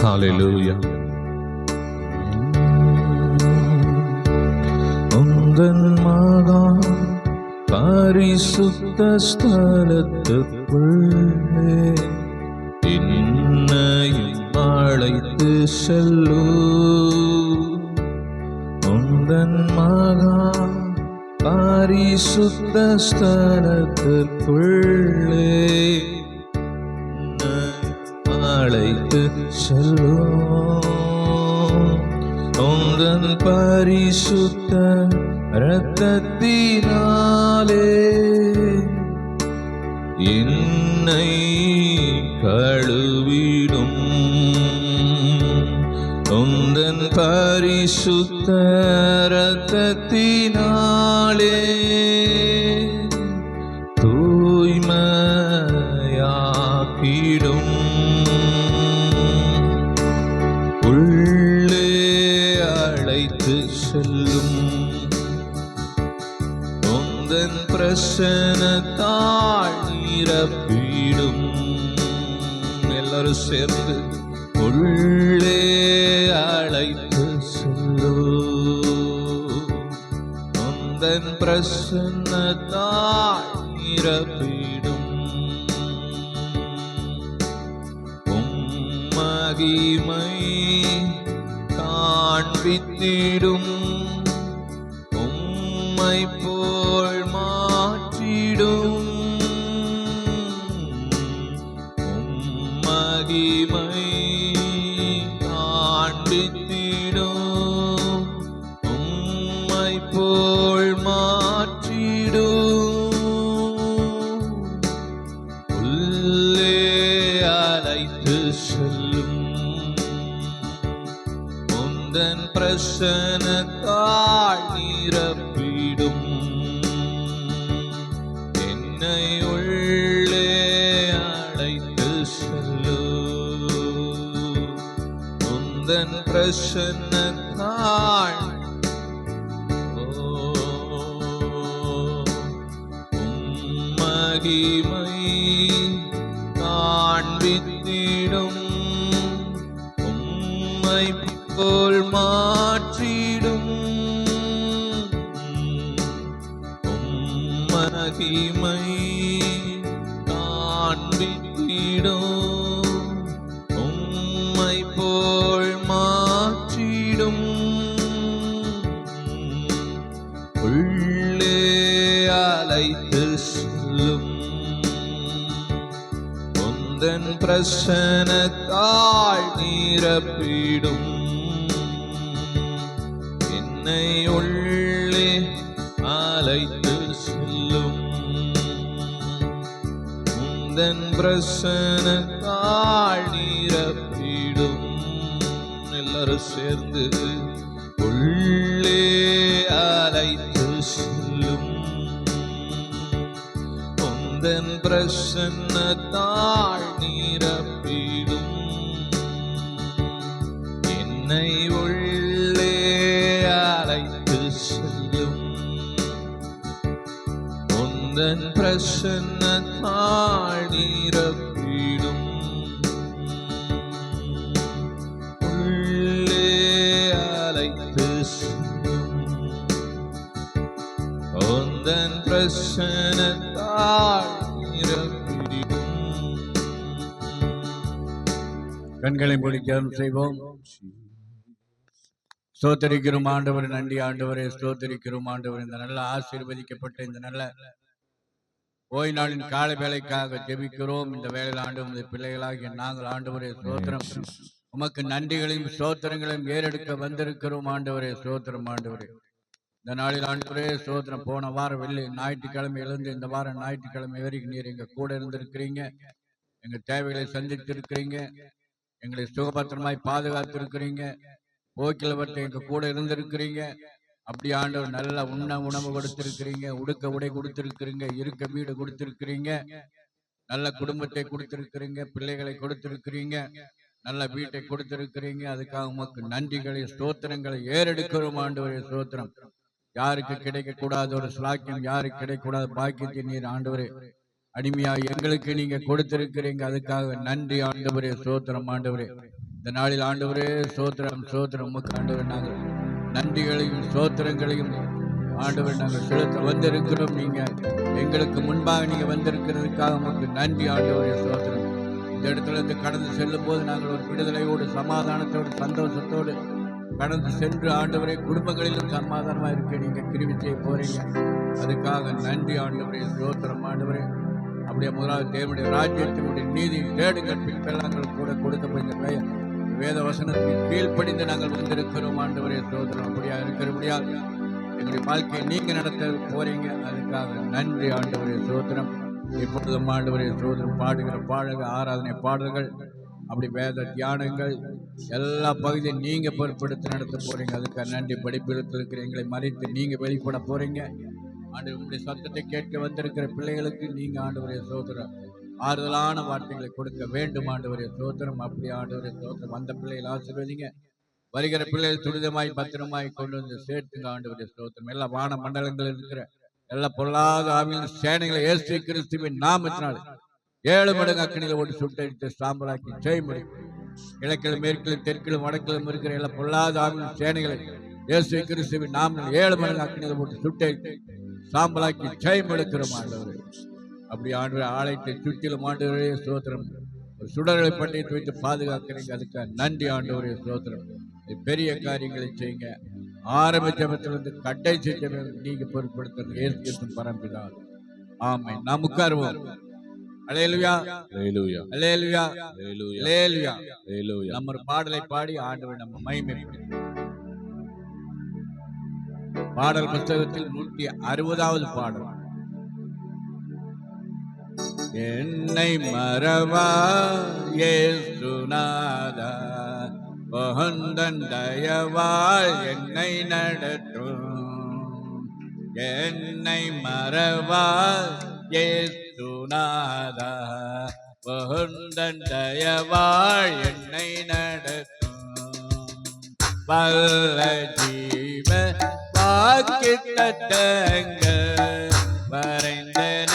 ஹalleluya. உந்தன் மகா பரிசுத்த ஸ்தலத்துக்குள்ளே என்னையும் அழைத்து செல்லு. உந்தன் மகா பரிசுத்த ஸ்தலத்துக்குள்ளே அழைத்து செல்லும். உந்தன் பரிசுத்த இரத்தத்தினாலே என்னை கழுவிடும். உந்தன் பரிசுத்த இரத்தத்தினாலே தூய்மையாக்கிடும். உள்ளே அழைத்து செல்லும். உந்தன் பிரசன்னத்தால் நிரப்பிடும். எல்லாரும் சேர்ந்து உள்ளே அழைத்து செல்லும். உந்தன் பிரசன்னத்தால் நிரப்பிடும். மகிமை காண்பித்திடும். உம்மை போல் மாற்றிடும். மகிமை காண்பித்திடும். உம்மை போல் மாற்றிடும். உள்ளே அழைத்து செல்லும். உந்தன் பிரசன்னத்தால் நிரப்பிடும். என்னை உள்ளே அழைத்து செல்லும். உந்தன் பிரசன்னத்தால் மகிமை காண்பித்திடும். உம்மை போல் மாற்றிடும். மகிமை காண்பித்திடும். உம்மை போல் மாற்றிடும். உள்ளே அழைத்து செல்லும். உந்தன் பிரசன்னத்தால் நிரப்பிடும். என்னை உள்ளே அழைத்து செல்லும். உந்தன் பிரசன்னத்தால் நிரப்பிடும். எல்லாரும் சேர்ந்து உள்ளே அழைத்து செல்லும். உந்தன் பிரசன்னத்தால் நிரப்பிடும். என்னை உள்ளே அழைத்து செல்லும். உந்தன் பிரசன்னத்தால் நிரப்பிடும். உள்ளே அழைத்து செல்லும். உந்தன் பிரசன்னத்தால் நிரப்பிடும். கண்களை மூடி ஜெபம் செய்வோம். ஸ்தோத்திரிக்கிறோம் ஆண்டவரே, நன்றி ஆண்டவரே, ஸ்தோத்திரிக்கிறோம் ஆண்டவரே. இந்த நல்ல ஆசீர்வதிக்கப்பட்ட இந்த நல்ல ஓய் நாளின் காலை வேலைக்காக ஜெபிக்கிறோம். இந்த வேலையில் ஆண்டு பிள்ளைகளாகிய நாங்கள் ஆண்டவரே ஸ்தோத்திரம், உமக்கு நன்றிகளையும் ஸ்தோத்திரங்களையும் ஏறெடுக்க வந்திருக்கிறோம் ஆண்டவரே ஸ்தோத்திரம். ஆண்டவரே இந்த நாளில் ஆண்டவரே ஸ்தோத்திரம், போன வாரம் வெள்ளி ஞாயிற்றுக்கிழமை எழுந்து இந்த வாரம் ஞாயிற்றுக்கிழமை வரைக்கும் நீர் எங்க கூட இருந்திருக்கிறீங்க. எங்க தேவைகளை சந்தித்திருக்கிறீங்க. எங்களை சுகபத்திரமாய் பாதுகாத்திருக்கிறீங்க. போக்கில் வட்ட எங்க கூட இருந்திருக்கிறீங்க. அப்படி ஆண்டவர் நல்ல உணவு கொடுத்திருக்கிறீங்க. உடுக்க உடை கொடுத்திருக்கிறீங்க. இருக்க வீடு கொடுத்திருக்கிறீங்க. நல்ல குடும்பத்தை கொடுத்திருக்கிறீங்க. பிள்ளைகளை கொடுத்திருக்கிறீங்க. நல்ல வீட்டை கொடுத்திருக்கிறீங்க. அதுக்காக உமக்கு நன்றிகளை ஸ்தோத்திரங்களை ஏறெடுக்கிறோம் ஆண்டவரே ஸ்தோத்திரம். யாருக்கு கிடைக்க கூடாத ஒரு ஸ்லாக்கியம், யாருக்கு கிடைக்கூடாத பாக்கியத்தை நீர் ஆண்டவரே அடிமையா எங்களுக்கு நீங்க கொடுத்திருக்கிறீங்க. அதுக்காக நன்றி ஆண்டவரே ஸ்தோத்திரம். ஆண்டவரே இந்த நாளில் ஆண்டவரே சோத்திரம் சோத்திரம் உமக்கு ஆண்டவரே நாங்கள் நன்றிகளையும் சோத்திரங்களையும் ஆண்டவரே நாங்கள் செலுத்த வந்திருக்கிறோம். நீங்க எங்களுக்கு முன்பாக நீங்க வந்திருக்கிறதுக்காக உமக்கு நன்றி ஆண்டவரே சோத்திரம். இந்த இடத்துல இருந்து கடந்து செல்லும் போது நாங்கள் ஒரு விடுதலையோடு சமாதானத்தோடு சந்தோஷத்தோடு கடந்து சென்று ஆண்டவரே குடும்பங்களிலும் சமாதானமாக இருக்க நீங்க கிருபை செய்ய போறீங்க. அதுக்காக நன்றி ஆண்டவரே சோத்திரம் ஆண்டவரே. அப்படியே முதலாவது தேவனுடைய ராஜ்யத்தினுடைய நீதி தேடுங்கள் பின்பெல்லாங்கள் கூட கொடுக்கப்பட்ட வேத வசனத்துக்கு கீழ்ப்படிந்து நாங்கள் வந்திருக்கிறோம் ஆண்டவரே சோதரம். அப்படியா இருக்கிறபடியால் எங்களுடைய வாழ்க்கையை நீங்க நடத்த போறீங்க. அதுக்காக நன்றி ஆண்டவரே சோதரம். இப்பொழுதும் ஆண்டவரே சோதரம் பாடுகிற பாடல்கள் ஆராதனை பாடல்கள் அப்படி வேத தியானங்கள் எல்லா பகுதியும் நீங்க பொறுப்படுத்தி நடத்த போறீங்க. அதுக்காக நன்றி. படிப்பிடத்தில் இருக்கிற எங்களை மறைத்து நீங்க வெளிப்பட போறீங்க ஆண்டு. உங்களுடைய சத்தத்தை கேட்க வந்திருக்கிற பிள்ளைகளுக்கு நீங்க ஆண்டவரே சோதரம் ஆறுதலான வார்த்தைகளை கொடுக்க வேண்டும் ஆண்டவரே சோத்திரம். அப்படி ஆண்டவரே சோத்திரம். அந்த பிள்ளைகள் ஆசீர்வதிங்க. வருகிற பிள்ளைகள் துரிதமாய் பத்திரமாய் கொண்டு வந்து சேர்த்துங்க ஆண்டவரே சோத்திரம். எல்லா வான மண்டலங்களில் இருக்கிற எல்லா பொல்லாத ஆவியின் சேனைகளை இயேசு கிறிஸ்துவின் நாமத்தினால் 7 மடங்கு அக்கினியில ஓட்டி சுட்டடித்து சாம்பலாக்கி ஜெயமுடி. கிழக்கிலும் மேற்கிலும் தெற்கிலும் வடக்கிலும் இருக்கிற எல்லா பொல்லாத ஆவியின் சேனைகளை இயேசு கிறிஸ்துவின் நாமத்தில் 7 மடங்கு அக்கினியில ஓட்டி சுட்டடித்து சாம்பலாக்கி ஜெயமெடுக்கிறோம் ஆண்டவரே. அப்படி ஆண்டு ஆலயத்தை சுற்றிலும் ஆண்டவரே ஸ்தோத்திரம். சுடர்களை பண்டிகை வைத்து பாதுகாக்கிறீங்க. அதுக்காக நன்றி ஆண்டவரே ஸ்தோத்திரம். பெரிய காரியங்களை செய்யுங்க. ஆரம்பிச்சபத்திலிருந்து கடைசி நீங்க பொருட்படுத்துறது ஏற்று பரம்பிதா. ஆமை. நாம் உட்காருவோம். அல்லேலூயா அல்லேலூயா அல்லேலூயா அல்லேலூயா அல்லேலூயா. நம்ம ஒரு பாடலை பாடி ஆண்டவர் நம்ம மகிமைப்படுத்துவோம். பாடல் புத்தகத்தில் 160வது பாடல். என்னை மறவா இயேசுநாதா, பகந்தன் தயவால் என்னை நடத்தும். என்னை மறவா இயேசுநாதா, பகந்தன் தயவால் என்னை நடத்தும். வல்ல ஜீவ வாக்கிட்டங்க வரைந்தன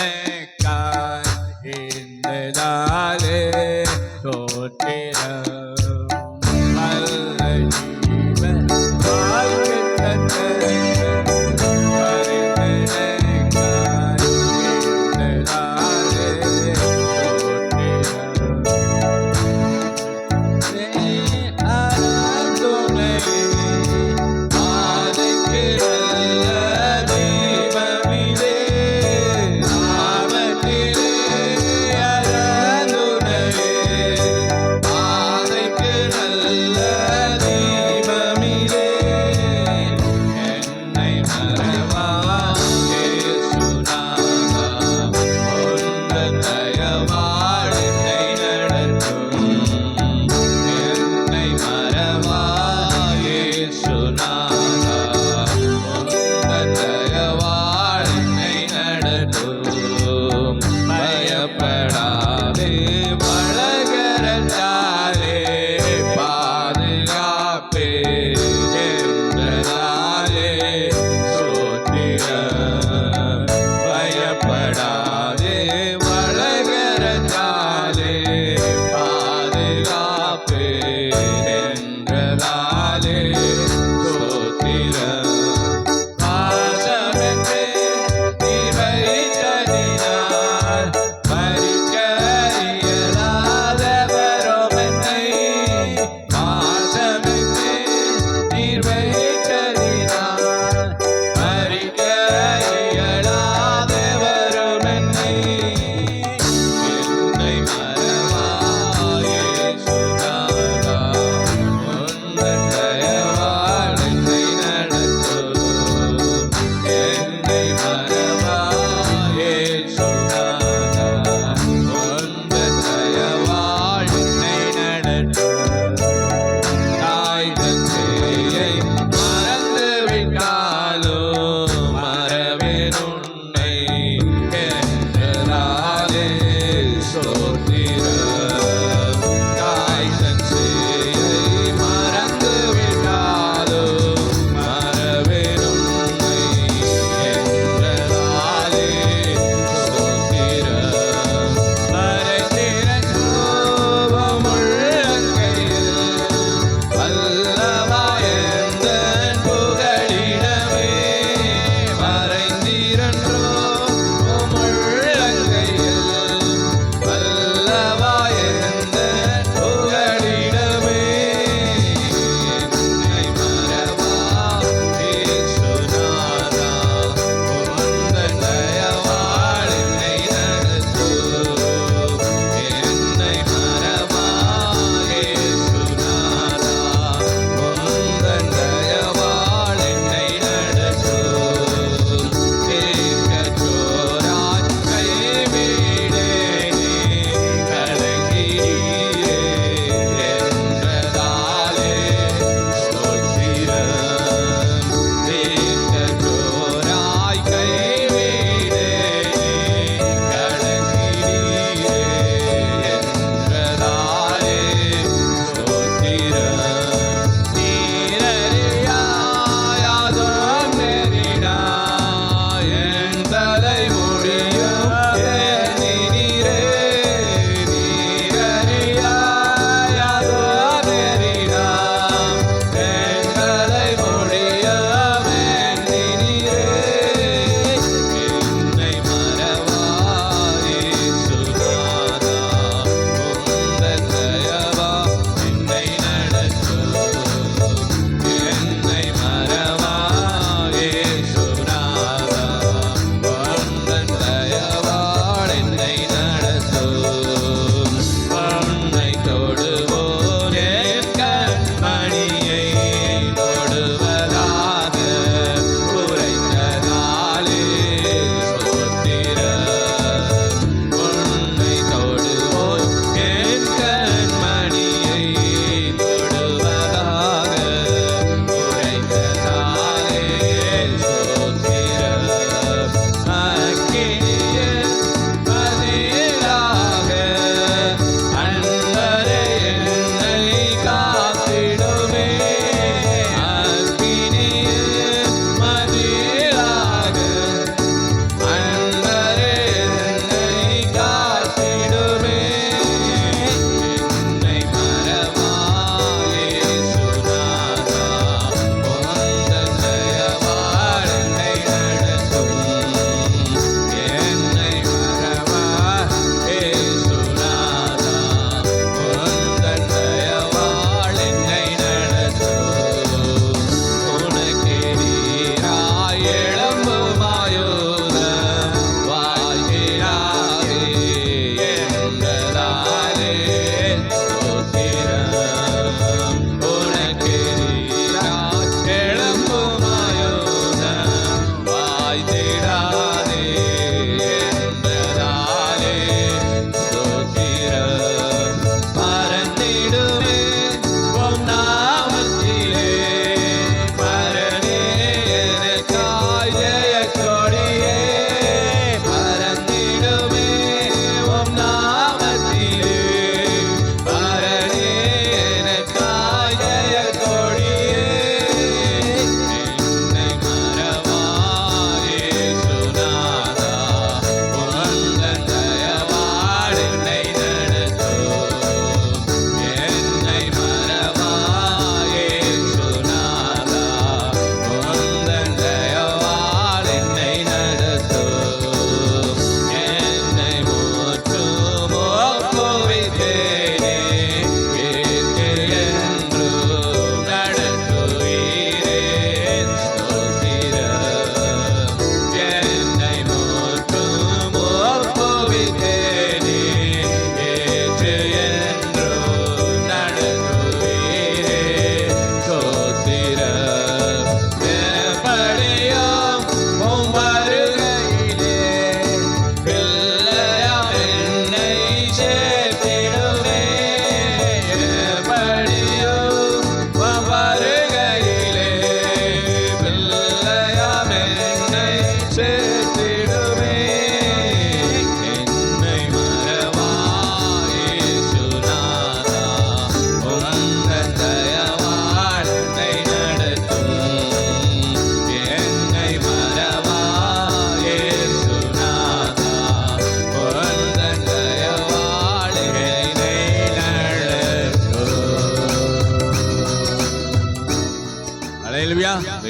இந்ததாலே சோத்திரம். வல்ல ஜீவ வாக்கிட்டங்க வரைந்தன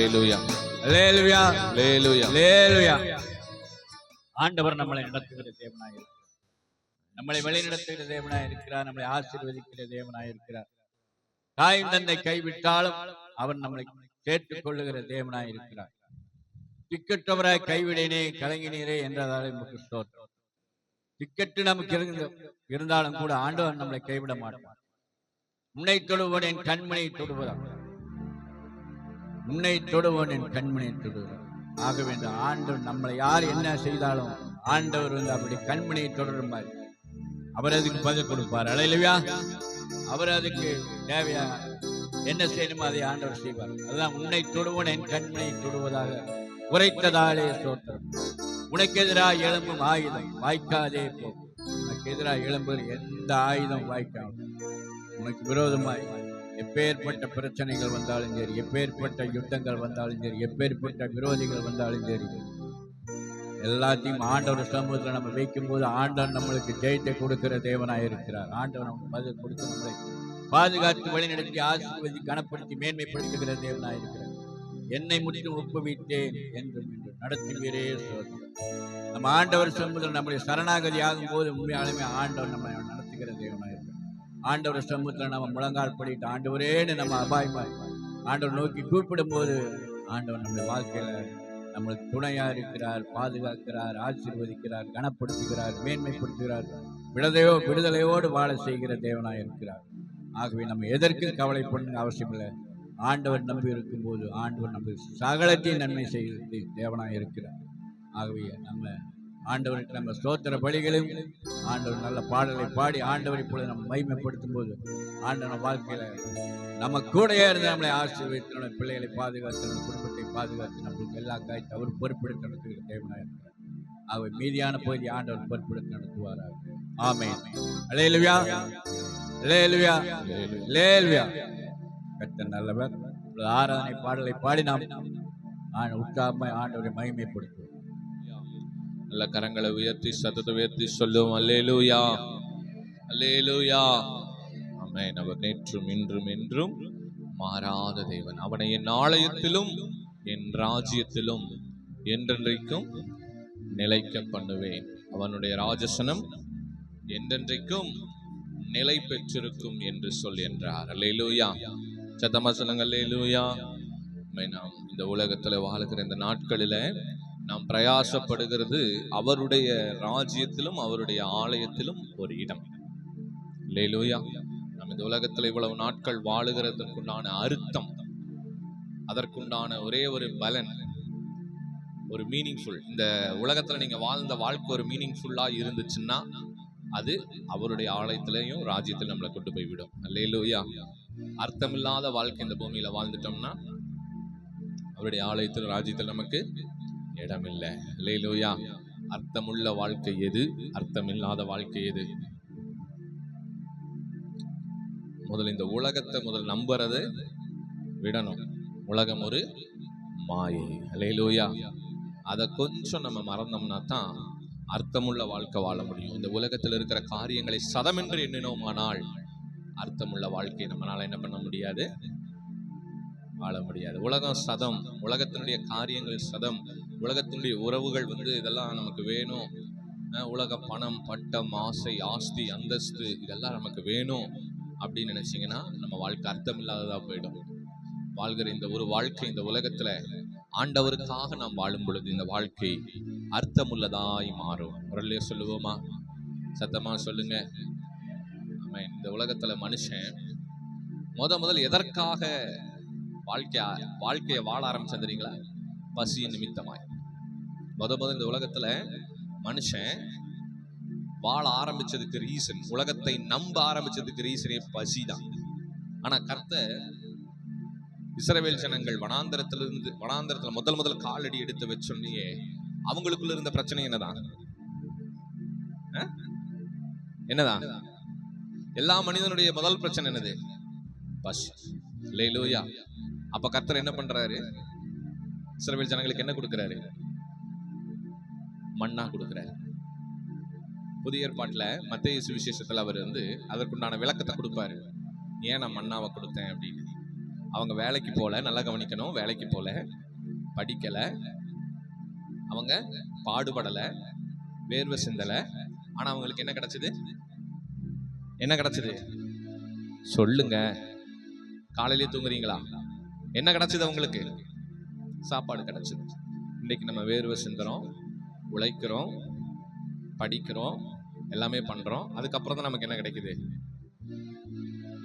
அல்லேலூயா அல்லேலூயா அல்லேலூயா அல்லேலூயா. ஆண்டவர் நம்மளை நடத்துகிற தேவனாய் இருக்கிறார். நம்மளை வழி நடத்துகிற தேவனாய் இருக்கிறார். நம்மளை ஆசீர்வதிக்கிற தேவனாய் இருக்கிறார். தாயும் தந்தை கைவிட்டாலும் அவர் நம்மளை சேர்த்துக் கொள்ளுகிற தேவனாய் இருக்கிறார். திக்கற்றவராய் கைவிடேனே கலங்கினீரே என்றதாலே நமக்கு ஸ்தோத்திரம். திக்கட்டு நமக்கு இருந்தாலும் கூட ஆண்டவர் நம்மளை கைவிட மாட்டார். உன்னை தொடுவன் என் கண்மனை தொடுவதா, உன்னை தொடுவன் என் கண்மனை தொடுவதா. ஆகவே இந்த ஆண்டவர் நம்மளை யார் என்ன செய்தாலும் ஆண்டவர் அப்படி கண்மனையை தொடரும் மாதிரி அவர் அதுக்கு பதில் கொடுப்பார். அல்லேலூயா. அவர் அதுக்கு தேவையா என்ன செய்யணுமோ அதை ஆண்டவர் செய்வார். அதுதான் உன்னை தொடுவன் என் கண்மனை தொடுவதாக உரைத்ததாலே ஸ்தோத்திரம். உனக்கு எதிராக எழும்பும் ஆயுதம் வாய்க்காதே போ. உனக்கு எதிராக எழும்பும் எந்த ஆயுதம் வாய்க்காது. உனக்கு விரோதமாய் எப்பேற்பட்ட பிரச்சனைகள் வந்தாலும் சரி, எப்பேற்பட்ட யுத்தங்கள் வந்தாலும் சரி, எப்பேற்பட்ட விரோதிகள் வந்தாலும் சரி, எல்லாத்தையும் ஆண்டவர் சமூகத்தில் நம்ம வைக்கும் போது ஆண்டவர் நம்மளுக்கு ஜெயத்தை கொடுக்கிற தேவனாய் இருக்கிறார். ஆண்டவர் நமக்கு பதில் கொடுத்து நம்மளை பாதுகாத்து வழிநடத்தி ஆசீர்வதி கனப்படுத்தி மேன்மைப்படுத்துகிற தேவனாய் இருக்கிறார். என்னை முற்றிலும் ஒப்புவித்தேன் என்றும் நடத்துவீரே சோதனை. நம்ம ஆண்டவர் சமூகத்தில் நம்முடைய சரணாகதி ஆகும் போது உண்மையாலுமே ஆண்டவர் நம்ம நடத்துகிற தேவனாய் இருக்கிறார். ஆண்டவர் சமூகத்தில் நம்ம முழங்கால் படிட்டு ஆண்டவரேன்னு நம்ம அபாயமாய் ஆண்டவர் நோக்கி கூப்பிடும் போது ஆண்டவர் நம்முடைய வாழ்க்கையில நம்மளுக்கு துணையா இருக்கிறார், பாதுகாக்கிறார், ஆசீர்வதிக்கிறார், கனப்படுத்துகிறார், மேன்மைப்படுத்துகிறார், விடுதலையோடு வாழ செய்கிற தேவனாய் இருக்கிறார். ஆகவே நம்ம எதற்கும் கவலைப்பட அவசியம் இல்லை. ஆண்டவர் நம்பி இருக்கும் போது ஆண்டவர் நம்ம சகலத்தையும் நன்மை செய்கிறது தேவனாய் இருக்கிறார். ஆகவே நம்ம ஆண்டவருக்கு நம்ம ஸ்தோத்திர பலிகளும் ஆண்டவர் நல்ல பாடலை பாடி ஆண்டவர் இப்பொழுது நம்ம மகிமைப்படுத்தும் போது ஆண்டவர் வாழ்க்கையில நம்ம கூடையே இருந்து நம்மளை ஆசீர்வதித்து நம்ம பிள்ளைகளை பாதுகாத்து நம்ம குடும்பத்தை பாதுகாத்து நம்மளுக்கு எல்லா காய்ச்சி அவர் பொறுப்பெடுத்து நடத்துகிற தேவனாக இருக்கிறார். ஆகவே மீதியான பகுதி ஆண்டவர் பொறுப்பெடுத்து நடத்துவாராக. ஆமென். அல்லேலூயா அல்லேலூயா அல்லேலூயா. கர்த்தர் நல்லவர். ஆராதனை பாடலை பாடி நாம் உற்சாகமாய் ஆண்டவரை மகிமைப்படுத்துவோம். நல்ல கரங்களை உயர்த்தி சத்தத்தை உயர்த்தி சொல்லுவோம் அல்லேலூயா அல்லேலூயா. ஆமென். அவர் நேற்றும் இன்றும் என்றும் மாறாத தேவன். அவனை என் ஆலயத்திலும் என் ராஜ்யத்திலும் என்றென்றைக்கும் நிலைக்க பண்ணுவேன். அவனுடைய ராஜசனம் என்றென்றைக்கும் நிலை பெற்றிருக்கும் என்று சொல் என்றார். அல்லேலூயா. சத்தமா சொல்லுங்க அல்லேலூயா. நாம் இந்த உலகத்துல வாழ்கிற இந்த நாட்களில நாம் பிரயாசப்படுகிறது அவருடைய ராஜ்யத்திலும் அவருடைய ஆலயத்திலும் ஒரு இடம். அல்லேலூயா. நாம் இந்த உலகத்துல இவ்வளவு நாட்கள் வாழுகிறதுக்குண்டான அர்த்தம், அதற்குண்டான ஒரே ஒரு பலன், ஒரு மீனிங்ஃபுல், இந்த உலகத்துல நீங்க வாழ்ந்த வாழ்க்கை ஒரு மீனிங்ஃபுல்லா இருந்துச்சுன்னா அது அவருடைய ஆலயத்திலையும் ராஜ்யத்திலும் நம்மளை கொண்டு போய் விடும். அல்லேலூயா. அர்த்தமில்லாத வாழ்க்கை இந்த பூமியில வாழ்ந்துட்டோம்னா அவருடைய ஆலயத்தில் ராஜ்யத்தில் நமக்கு இடம் இல்லை. அல்லேலூயா. அர்த்தமுள்ள வாழ்க்கை எது, அர்த்தமில்லாத வாழ்க்கை எது? முதல்ல இந்த உலகத்தை நம்புறது விடணும். உலகம் ஒரு மாயை. அல்லேலூயா. அதை கொஞ்சம் நம்ம மறந்தோம்னா தான் அர்த்தமுள்ள வாழ்க்கை வாழ முடியும். இந்த உலகத்தில் இருக்கிற காரியங்களை சதமென்று எண்ணினோமானால் அர்த்தமுள்ள வாழ்க்கையை நம்மளால என்ன பண்ண முடியாது, வாழ முடியாது. உலகம் சதம், உலகத்தினுடைய காரியங்கள் சதம், உலகத்தினுடைய உறவுகள் இதெல்லாம் நமக்கு வேணும். உலக பணம், பட்டம், ஆசை, ஆஸ்தி, அந்தஸ்து இதெல்லாம் நமக்கு வேணும் அப்படின்னு நினைச்சீங்கன்னா நம்ம வாழ்க்கை அர்த்தம் இல்லாததா போயிடும். வாழ்கிற இந்த ஒரு வாழ்க்கை இந்த உலகத்துல ஆண்டவருக்காக நாம் வாழும் பொழுது இந்த வாழ்க்கை அர்த்தமுள்ளதாய் மாறும். ஒரு சொல்லுவோமா? சத்தமா சொல்லுங்க. ஆமென். இந்த உலகத்துல மனுஷன் முதல் எதற்காக வாழ்க்கைய வாழ ஆரம்பிச்சது தெரியுங்களா? பசி நிமித்தமாய். முதல் இந்த உலகத்துல மனுஷன் வாழ ஆரம்பிச்சதுக்கு ரீசன், உலகத்தை நம்ப ஆரம்பிச்சதுக்கு ரீசனே பசிதான். ஆனா கர்த்தர் இஸ்ரவேல் ஜனங்கள் வனாந்தரத்துல முதல் காலடி எடுத்து வச்சோன்னே அவங்களுக்குள்ள இருந்த பிரச்சனை என்னதான்? எல்லா மனிதனுடைய முதல் பிரச்சனை என்னது? பசி. அல்லேலூயா. அப்ப கர்த்தர் என்ன பண்றாரு? இஸ்ரவேல் ஜனங்களுக்கு என்ன கொடுக்கிறாரு? மன்னா கொடுக்கிறாரு. புதிய ஏற்பாட்டுல மத்தேயு சுவிசேஷத்துல அவர் அதற்குண்டான விளக்கத்தை கொடுப்பாரு. ஏன் நான் மன்னாவை கொடுத்தேன் அப்படின்னு. அவங்க வேலைக்கு போல, நல்லா கவனிக்கணும், வேலைக்கு போல, படிக்கல, அவங்க பாடுபடல, வேர்வை சிந்தல. ஆனா அவங்களுக்கு என்ன கிடைச்சது? என்ன கிடைச்சது சொல்லுங்க. காலையிலே தூங்குறீங்களா? என்ன கிடைச்சது அவங்களுக்கு? சாப்பாடு கிடைச்சது. இன்னைக்கு நம்ம வேர்வை சிந்துறோம், உழைக்கிறோம், படிக்கிறோம், எல்லாமே பண்றோம். அதுக்கப்புறம் தான் நமக்கு என்ன கிடைக்குது?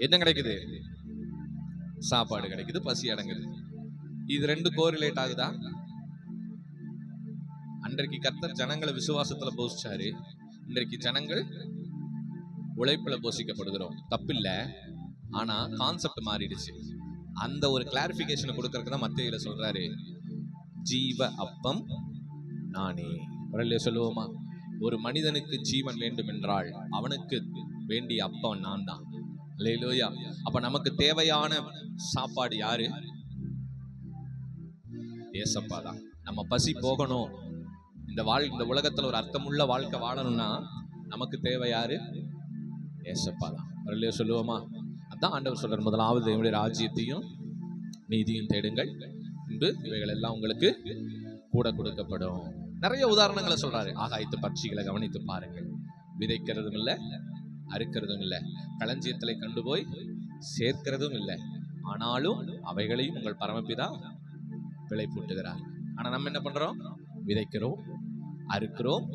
என்ன கிடைக்குது? சாப்பாடு கிடைக்குது, பசி அடங்குது. இது ரெண்டு கோரிலேட் ஆகுதா? அன்றைக்கு கர்த்தர் ஜனங்களை விசுவாசத்துல போஷிச்சாரு, இன்றைக்கு ஜனங்கள் உழைப்புல போஷிக்கப்படுகிறோம். தப்பில்ல, ஆனா கான்செப்ட் மாறிடுச்சு. அந்த ஒரு கிளாரிபிகேஷன் கொடுக்கறதுக்கு தான் மத்தேயுல சொல்றாரு, ஜீவ அப்பம் நானே. உடனே சொல்லுவோமா? ஒரு மனிதனுக்கு ஜீவன் வேண்டும் என்றால் அவனுக்கு வேண்டிய அப்பம் நான் தான். அல்லேலூயா. அப்ப நமக்கு தேவையான சாப்பாடு யாரு? ஏசப்பா தான். நம்ம பசி போகணும், இந்த உலகத்துல ஒரு அர்த்தமுள்ள வாழ்க்கை வாழணும்னா நமக்கு தேவை யாரு? ஏசப்பா தான். அல்லேலூயா சொல்லுவோமா? அதான் ஆண்டவர் சொல்றார், முதலாவது தேவனுடைய ராஜ்யத்தையும் நீதியும் தேடுங்கள், பின்பு இவைகள் எல்லாம் உங்களுக்கு கூட கொடுக்கப்படும். நிறைய உதாரணங்களை சொல்றாரு. ஆகாயத்து பட்சிகளை கவனித்து பாருங்கள், விதைக்கிறதும் இல்லை, அறுக்கிறதும் இல்லை, களஞ்சியத்திலே கண்டு போய் சேர்க்கிறதும் இல்லை, ஆனாலும் அவைகளையும் உங்கள் பரமபிதா விளை பூட்டுகிறார். ஆனா நம்ம என்ன பண்றோம்? விதைக்கிறோம், அறுக்கிறோம்,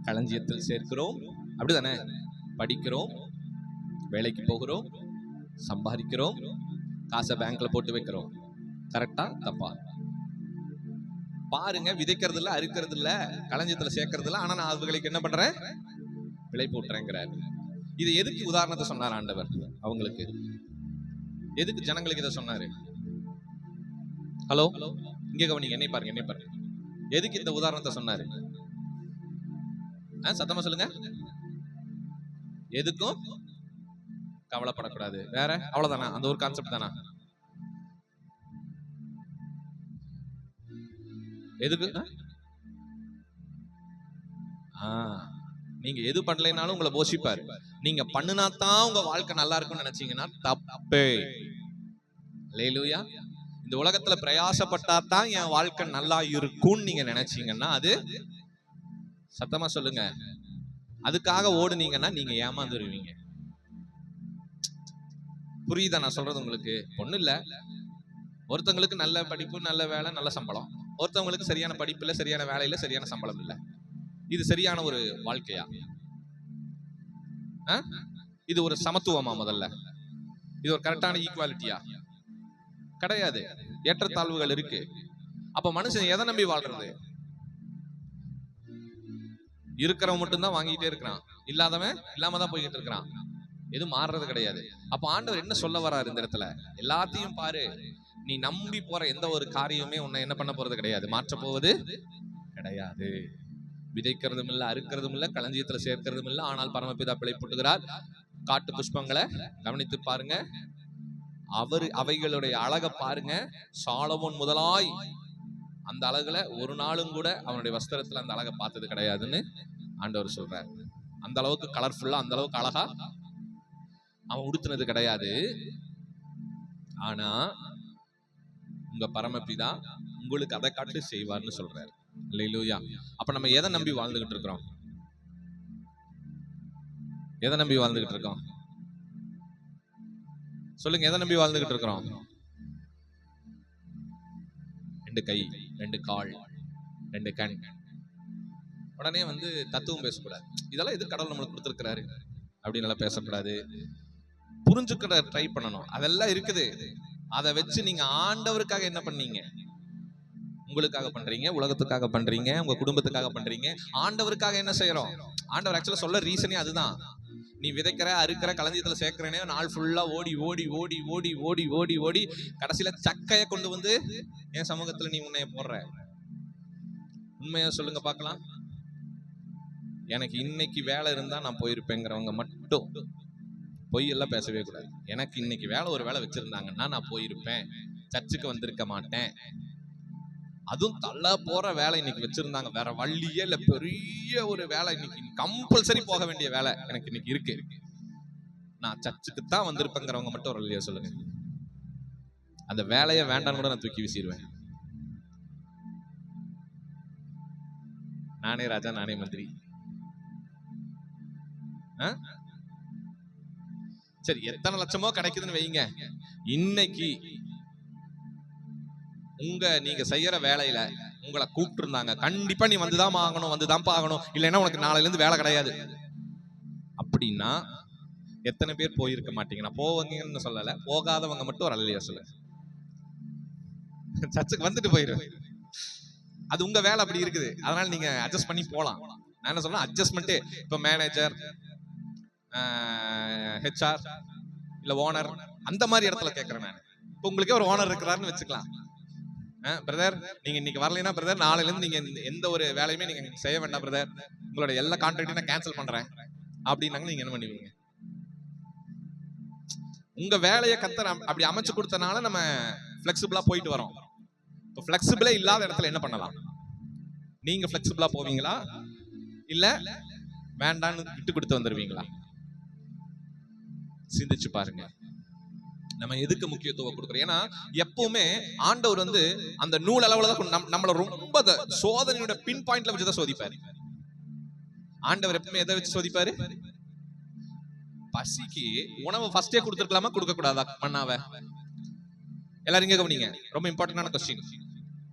களஞ்சியத்தில் சேர்க்கிறோம், அப்படிதானே? படிக்கிறோம், வேலைக்கு போகிறோம், சம்பாதிக்கிறோம், காசை பேங்க்ல போட்டு வைக்கிறோம். கரெக்டா தப்பா? பாருங்க, விதைக்கிறது இல்ல, அறுக்கிறது இல்ல, களஞ்சியத்துல சேர்க்கறது இல்ல, ஆனா நான் அவங்களுக்கு என்ன பண்றேன்? விளை போட்டுறேங்கிறார். இது எதுக்கு உதாரணத்தை சொன்னார் ஆண்டவர்? அவங்களுக்கு எதுக்கு ஜனங்களுக்கு இதை சொன்னாரு? ஹலோ, இங்க கவனிங்க, என்னை பாருங்க, என்னை பாருங்க. எதுக்கு இந்த உதாரணத்தை சொன்னாரு? சத்தமா சொல்லுங்க. எதுக்கும் கவலைப்படக்கூடாது. வேற அவ்வளவுதானா? அந்த ஒரு கான்செப்ட் தானா? எதுக்கு? நீங்க எது பண்ணலைனாலும் உங்களை போஷிப்பாரு. நீங்க பண்ணுனாதான் உங்க வாழ்க்கை நல்லா இருக்கும்னு நினைச்சீங்கன்னா தப்பே. அல்லேலூயா. இந்த உலகத்துல பிரயாசப்பட்டாதான் என் வாழ்க்கை நல்லா இருக்கும்னு நீங்க நினைச்சீங்கன்னா அது, சத்தமா சொல்லுங்க, அதுக்காக ஓடுனீங்கன்னா நீங்க ஏமாந்துருவீங்க. புரியுதா நான் சொல்றது உங்களுக்கு? ஒண்ணும் இல்ல, ஒருத்தவங்களுக்கு நல்ல படிப்பு, நல்ல வேலை, நல்ல சம்பளம், ஒருத்தவங்களுக்கு சரியான படிப்பு இல்ல, சரியான வேலையில, சரியான சம்பளம் இல்ல. இது சரியான ஒரு வாழ்க்கையா? இது ஒரு சமத்துவமா? முதல்ல இது ஒரு கரெக்டான ஈக்குவாலிட்டியா? கிடையாது. ஏற்றத்தாழ்வுகள் இருக்கு. அப்ப மனுஷன் எதை நம்பி வாழ்றது? இருக்கிறவன் மட்டும்தான் வாங்கிட்டே இருக்கிறான், இல்லாதவன் இல்லாம தான் போய்கிட்டு இருக்கிறான். எதுவும் மாறுறது கிடையாது. அப்ப ஆண்டவர் என்ன சொல்ல வர்றாரு இந்த இடத்துல? எல்லாத்தையும் பாரு, நீ நம்பி போற எந்த ஒரு காரியமே உன்னை என்ன பண்ண போறது கிடையாது, மாற்ற போவது கிடையாது. விதைக்கிறதும் இல்ல, அறுக்கிறதும் இல்ல, களஞ்சியத்துல சேர்க்கிறதும் இல்ல, ஆனால் பரமபிதா பிழை போட்டுகிறார். காட்டு புஷ்பங்களை கவனித்து பாருங்க, அவைகளுடைய அழகை பாருங்க. சாலமோன் முதலாய் அந்த அழகுல ஒரு நாளும் கூட அவனுடைய வஸ்திரத்துல அந்த அழகை பார்த்தது கிடையாதுன்னு ஆண்டவர் சொல்றார். அந்த அளவுக்கு கலர்ஃபுல்லா, அந்த அளவுக்கு அழகா அவன் உடுத்தினது கிடையாது. ஆனா உங்க பரமபிதா உங்களுக்கு அதை காட்டு செய்வார்னு சொல்றாரு. அல்லேலூயா. அப்ப நம்ம எதை நம்பி வாழ்ந்துகிட்டு இருக்கிறோம்? எதை நம்பி வாழ்ந்துகிட்டு இருக்கோம்? சொல்லுங்க, எதை நம்பி வாழ்ந்துகிட்டு இருக்கிறோம்? 2 கை, 2 கால், 2 கண். உடனே தத்துவம் பேசக்கூடாது. இதெல்லாம் எது கடவுள் நம்மளுக்கு கொடுத்திருக்கிறாரு அப்படின்னு பேசக்கூடாது. புரிஞ்சுக்கிற ட்ரை பண்ணணும். அதெல்லாம் இருக்குது. அதை வச்சு நீங்க ஆண்டவருக்காக என்ன பண்ணீங்க? உங்களுக்காக பண்றீங்க, உலகத்துக்காக பண்றீங்க, உங்க குடும்பத்துக்காக பண்றீங்க. ஆண்டவருக்காக என்ன செய்யறோம்? ஆண்டவர் ஆக்சுவலா சொல்ல ரீசனே அதுதான். நீ விதைக்கிற, அறுக்கிற, களஞ்சியத்துல சேர்க்கிறேனே, நாள் ஃபுல்லா ஓடி ஓடி ஓடி ஓடி ஓடி ஓடி ஓடி கடைசியில சக்கைய கொண்டு என் சமூகத்துல நீ உன்னைய போடுற. உண்மையா சொல்லுங்க பார்க்கலாம். எனக்கு இன்னைக்கு வேலை இருந்தா நான் போயிருப்பேங்கிறவங்க மட்டும் பொய் எல்லாம் பேசவே கூடாது. எனக்கு இன்னைக்கு ஒரு வேலை வச்சிருந்தாங்கன்னா நான் போயிருப்பேன், சர்ச்சுக்கு வந்திருக்க மாட்டேன். அதுவும் தள்ள போற வேலை இன்னைக்கு வச்சிருந்தாங்க, வேற வழியே இல்ல, பெரிய ஒரு வேலை, இன்னைக்கு கம்பல்சரி போக வேண்டிய வேலை எனக்கு இன்னைக்கு இருக்கு, நான் சர்ச்சுக்கு தான் வந்திருப்பேங்கிறவங்க மட்டும் ஒரு இல்லையா சொல்லுங்க. அந்த வேலையை வேண்டான்னு கூட நான் தூக்கி வீசிடுவேன். நானே ராஜா நானே மந்திரி. சரி, எத்தனை லட்சமோ கிடைக்குதுன்னு வைங்க. இன்னைக்கு நீங்க செய்யற வேலையில உங்களை கூப்பிட்டு இருந்தாங்க, கண்டிப்பா நீ வந்துதான் ஆகணும், வந்துதான் ஆகணும், இல்லைன்னா உனக்கு நாளையில இருந்து வேலை கிடையாது அப்படின்னா எத்தனை பேர் போயிருக்க மாட்டீங்க? நான் போவீங்கன்னு சொல்லல, போகாதவங்க மட்டும் ஒரு அல்லையா சொல்ல. சர்ச்சுக்கு வந்துட்டு போயிருவேன், அது உங்க வேலை அப்படி இருக்குது, அதனால நீங்க அட்ஜஸ்ட் பண்ணி போலாம். நான் என்ன சொல்றேன், அட்ஜஸ்ட்மெண்ட். இப்ப மேனேஜர், ஹெச்ஆர் இல்ல ஓனர், அந்த மாதிரி இடத்துல கேட்கறேன் நான். இப்ப உங்களுக்கே ஒரு ஓனர் இருக்கிறாருன்னு வச்சுக்கலாம். பிரதர், நீங்க இன்னைக்கு வரலைன்னா பிரதர், நாளையில இருந்து நீங்க எந்த ஒரு வேலையுமே நீங்க செய்ய வேண்டாம் பிரதர், உங்களோட எல்லா கான்ட்ராக்டையும் நான் கேன்சல் பண்றேன் அப்படின்னாங்க. நீங்க என்ன பண்ணுவீங்க? உங்க வேலையை கத்தர் அப்படி அமைச்சு கொடுத்தனால நம்ம பிளெக்சிபிளா போயிட்டு வரோம். இப்போ பிளெக்சிபிளே இல்லாத இடத்துல என்ன பண்ணலாம்? நீங்க பிளெக்சிபிளா போவீங்களா, இல்ல வேண்டான்னு விட்டு கொடுத்து வந்துருவீங்களா? சிந்திச்சு பாருங்க. நம்ம எதுக்கு முக்கியத்துவம் கொடுக்குறோம்? ஏன்னா எப்பவுமே ஆண்டவர் அந்த நூல் அளவுல தான் நம்மள ரொம்ப சோதனையோட பின் பாயிண்ட்ல வச்சுதான் சோதிப்பாரு. ஆண்டவர் எப்பவுமே எதை வச்சு சோதிப்பாரு? பசிக்கு உணவு ஃபர்ஸ்டே கொடுத்துருக்கலாமா, கொடுக்க கூடாதா? மன்னாவ எல்லாரும் இங்க கவனிங்க, ரொம்ப இம்பார்ட்டன்டான கொஸ்டின்.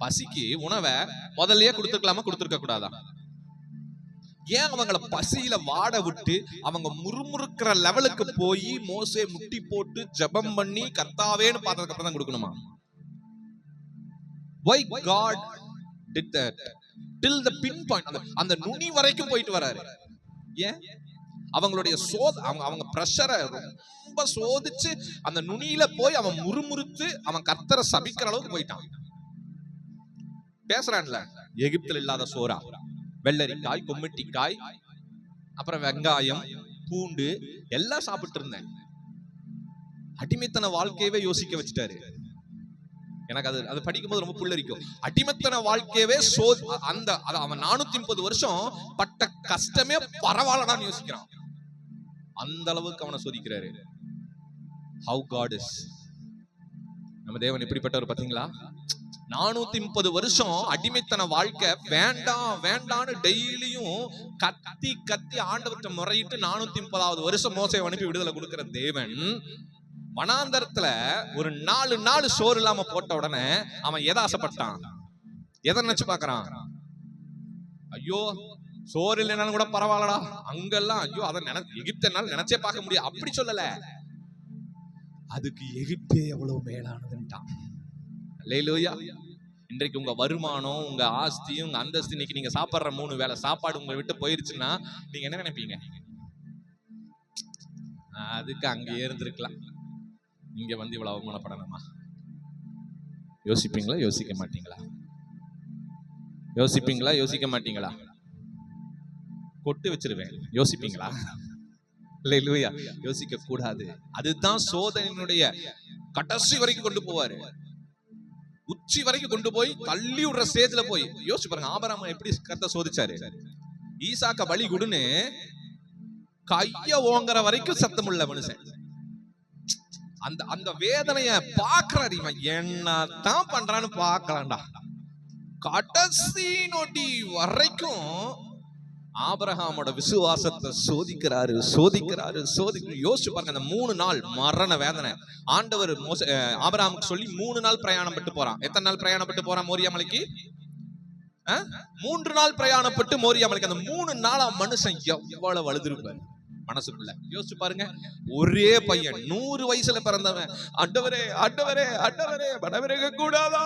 பசிக்கு உணவை முதல்லயே கொடுத்துருக்கலாமா, கொடுத்துருக்க கூடாதா? ஏன் அவங்கள பசியில வாட விட்டு அவங்க முறுமுறுக்கிற லெவலுக்கு போய் மோசே முட்டி போட்டு ஜெபம் பண்ணி கர்த்தாவேன்னு பார்த்ததுக்கு அப்புறம் தான் கொடுக்கணுமா? Why God did that till the pinpoint, அந்த நுனி வரைக்கும் போயிட்டு வராரு. ஏன்? அவங்களுடைய அவங்க பிரஷரை ரொம்ப சோதிச்சு அந்த நுனியில போய் அவன் முறுமுறுத்து அவன் கர்த்தரை சபிக்கிற அளவுக்கு போயிட்டான். பேசுறான்ல, எகிப்தில் இல்லாத சோறா, வெள்ளரிக்காய், கொம்மிட்டிக்காய், அப்புறம் வெங்காயம், பூண்டு எல்லாம் சாப்பிட்டு இருந்தேன். அடிமைத்தன வாழ்க்கையவே யோசிக்க வச்சுட்டாரு. எனக்கு அது படிக்கும்போது ரொம்ப புல்லரிக்கும். அடிமைத்தன வாழ்க்கையவே அவன் 430 வருஷம் பட்ட கஷ்டமே பரவாயில்லடான்னு யோசிக்கிறான். அந்த அளவுக்கு அவனை சோதிக்கிறாரு. How God is. நம்ம தேவன் எப்படிப்பட்டவர் பாத்தீங்களா? 430 வருஷம் அடிமைத்தன வாழ்க்கை வேண்டாம் வேண்டான்னு டெய்லியும் கத்தி கத்தி ஆண்டவர்கிட்ட முறையிட்டு 430வது வருஷம் மோசேயை அனுப்பி விடுதலை கொடுக்கிற தேவன் வனாந்தரத்துல ஒரு 4 நாள் சோறு இல்லாம போட்ட உடனே அவன் எதை ஆசைப்பட்டான்? எதை நினைச்சு பாக்குறான்? ஐயோ சோறு இல்லைனாலும் கூட பரவாயில்லடா, அங்கெல்லாம் ஐயோ அதை எகிப்தனால நினைச்சே பார்க்க முடியாது அப்படி சொல்லல, அதுக்கு எகிப்தே எவ்வளவு மேலானதுன்ட்டான். அல்லேலூயா. இன்றைக்கு உங்க வருமானம், உங்க ஆஸ்தியும், உங்க அந்தஸ்து, இன்னைக்கு நீங்க சாப்பிடுற 3 வேளை சாப்பாடு உங்களை விட்டு போயிருச்சுன்னா நீங்க என்ன நினைப்பீங்க? அதுக்கு அங்கே இருந்திருக்கலாம், இங்க இவ்வளவு அவமானப்படணுமா? யோசிப்பீங்களா, யோசிக்க மாட்டீங்களா? யோசிப்பீங்களா, யோசிக்க மாட்டீங்களா? கொட்டு வச்சிருவேன், யோசிப்பீங்களா? அல்லேலூயா. யோசிக்க கூடாது. அதுதான் சோதனையினுடைய கடைசி வரைக்கும் கொண்டு போவாரு. உச்சி வரைக்கும் கொண்டு போய் தள்ளி விடுற ஸ்டேஜ்ல போய் யோசிச்சு பாருங்க. ஆபிரகாம் எப்படி கர்த்தர் சோதிச்சாரு? ஈசாக்க பலி கொடுன்னு கைய ஓங்குற வரைக்கும் சத்தம் உள்ள மனுஷன். அந்த வேதனைய பாக்குறாரு. இவன் என்னதான் பண்றான்னு பாக்கலாம்டா. கடைசி நொடி வரைக்கும் ஆபிரகாமோட விசுவாசத்தை சோதிக்கிறாரு. யோசிச்சு பாருங்க. அந்த 3 நாள் மரண வேதனை ஆண்டவர் ஆபிரகாமுக்கு சொல்லி 3 நாள் பிரயாணப்பட்டு போறான். எத்தனை நாள் பிரயாணப்பட்டு போறான்? மோரியா மலைக்கு 3 நாள் பிரயாணப்பட்டு மோரியா மலைக்கு. அந்த 3 நாளா மனுஷன் எவ்வளவு அழுதுருப்பாரு மனசுக்குள்ள. யோசிச்சு பாருங்க. ஒரே பையன் 100 வயசுல பிறந்தவன், ஆண்டவரே ஆண்டவரே ஆண்டவரே படவிறக கூடாதா,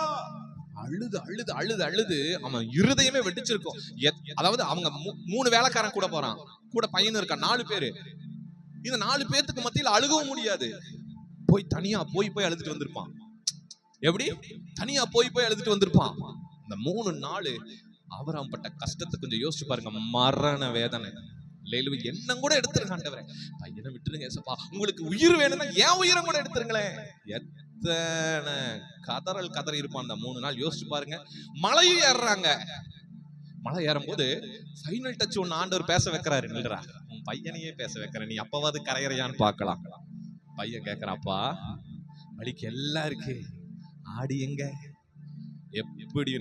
அழுது அழுது அழுது அழுது அவன் இருதயமே வெடிச்சிருக்கும். அதாவது அவங்க 3 வேலைக்காரன் கூட போறான், கூட பையன் இருக்கான், 4 பேரு. இந்த 4 பேத்துக்கு மத்தியில அழுகவும் முடியாது. போய் தனியா போய் அழுதுட்டு வந்திருப்பான். எப்படி தனியா போய் அழுதுட்டு வந்திருப்பான். இந்த 3 நாள் ஆபிரகாம் பட்ட கஷ்டத்தை கொஞ்சம் யோசிச்சு பாருங்க. மரண வேதனை. என்ன கூட எடுத்துருங்க ஆண்டவரே, பையனை விட்டுருங்க ஏசப்பா, உங்களுக்கு உயிர் வேணும்னா என் உயிரை கூட எடுத்துருங்களேன். எத்தனை கதறி இருப்பான் அந்த 3 நாள். யோசிச்சு பாருங்க. மலையும் ஏறுறாங்க. மலை ஏறும் போது ஃபைனல் டச் ஒன்னு ஆண்டவர் பேச வைக்கிறாரு. நில்றா, உன் பையனையே பேச வைக்கிற, நீ அப்பவாது கரையறையான்னு பார்க்கலாம். பையன் கேட்கிறாப்பா, வலிக்கு எல்லாம் இருக்கு, ஆடி எங்க எப்படி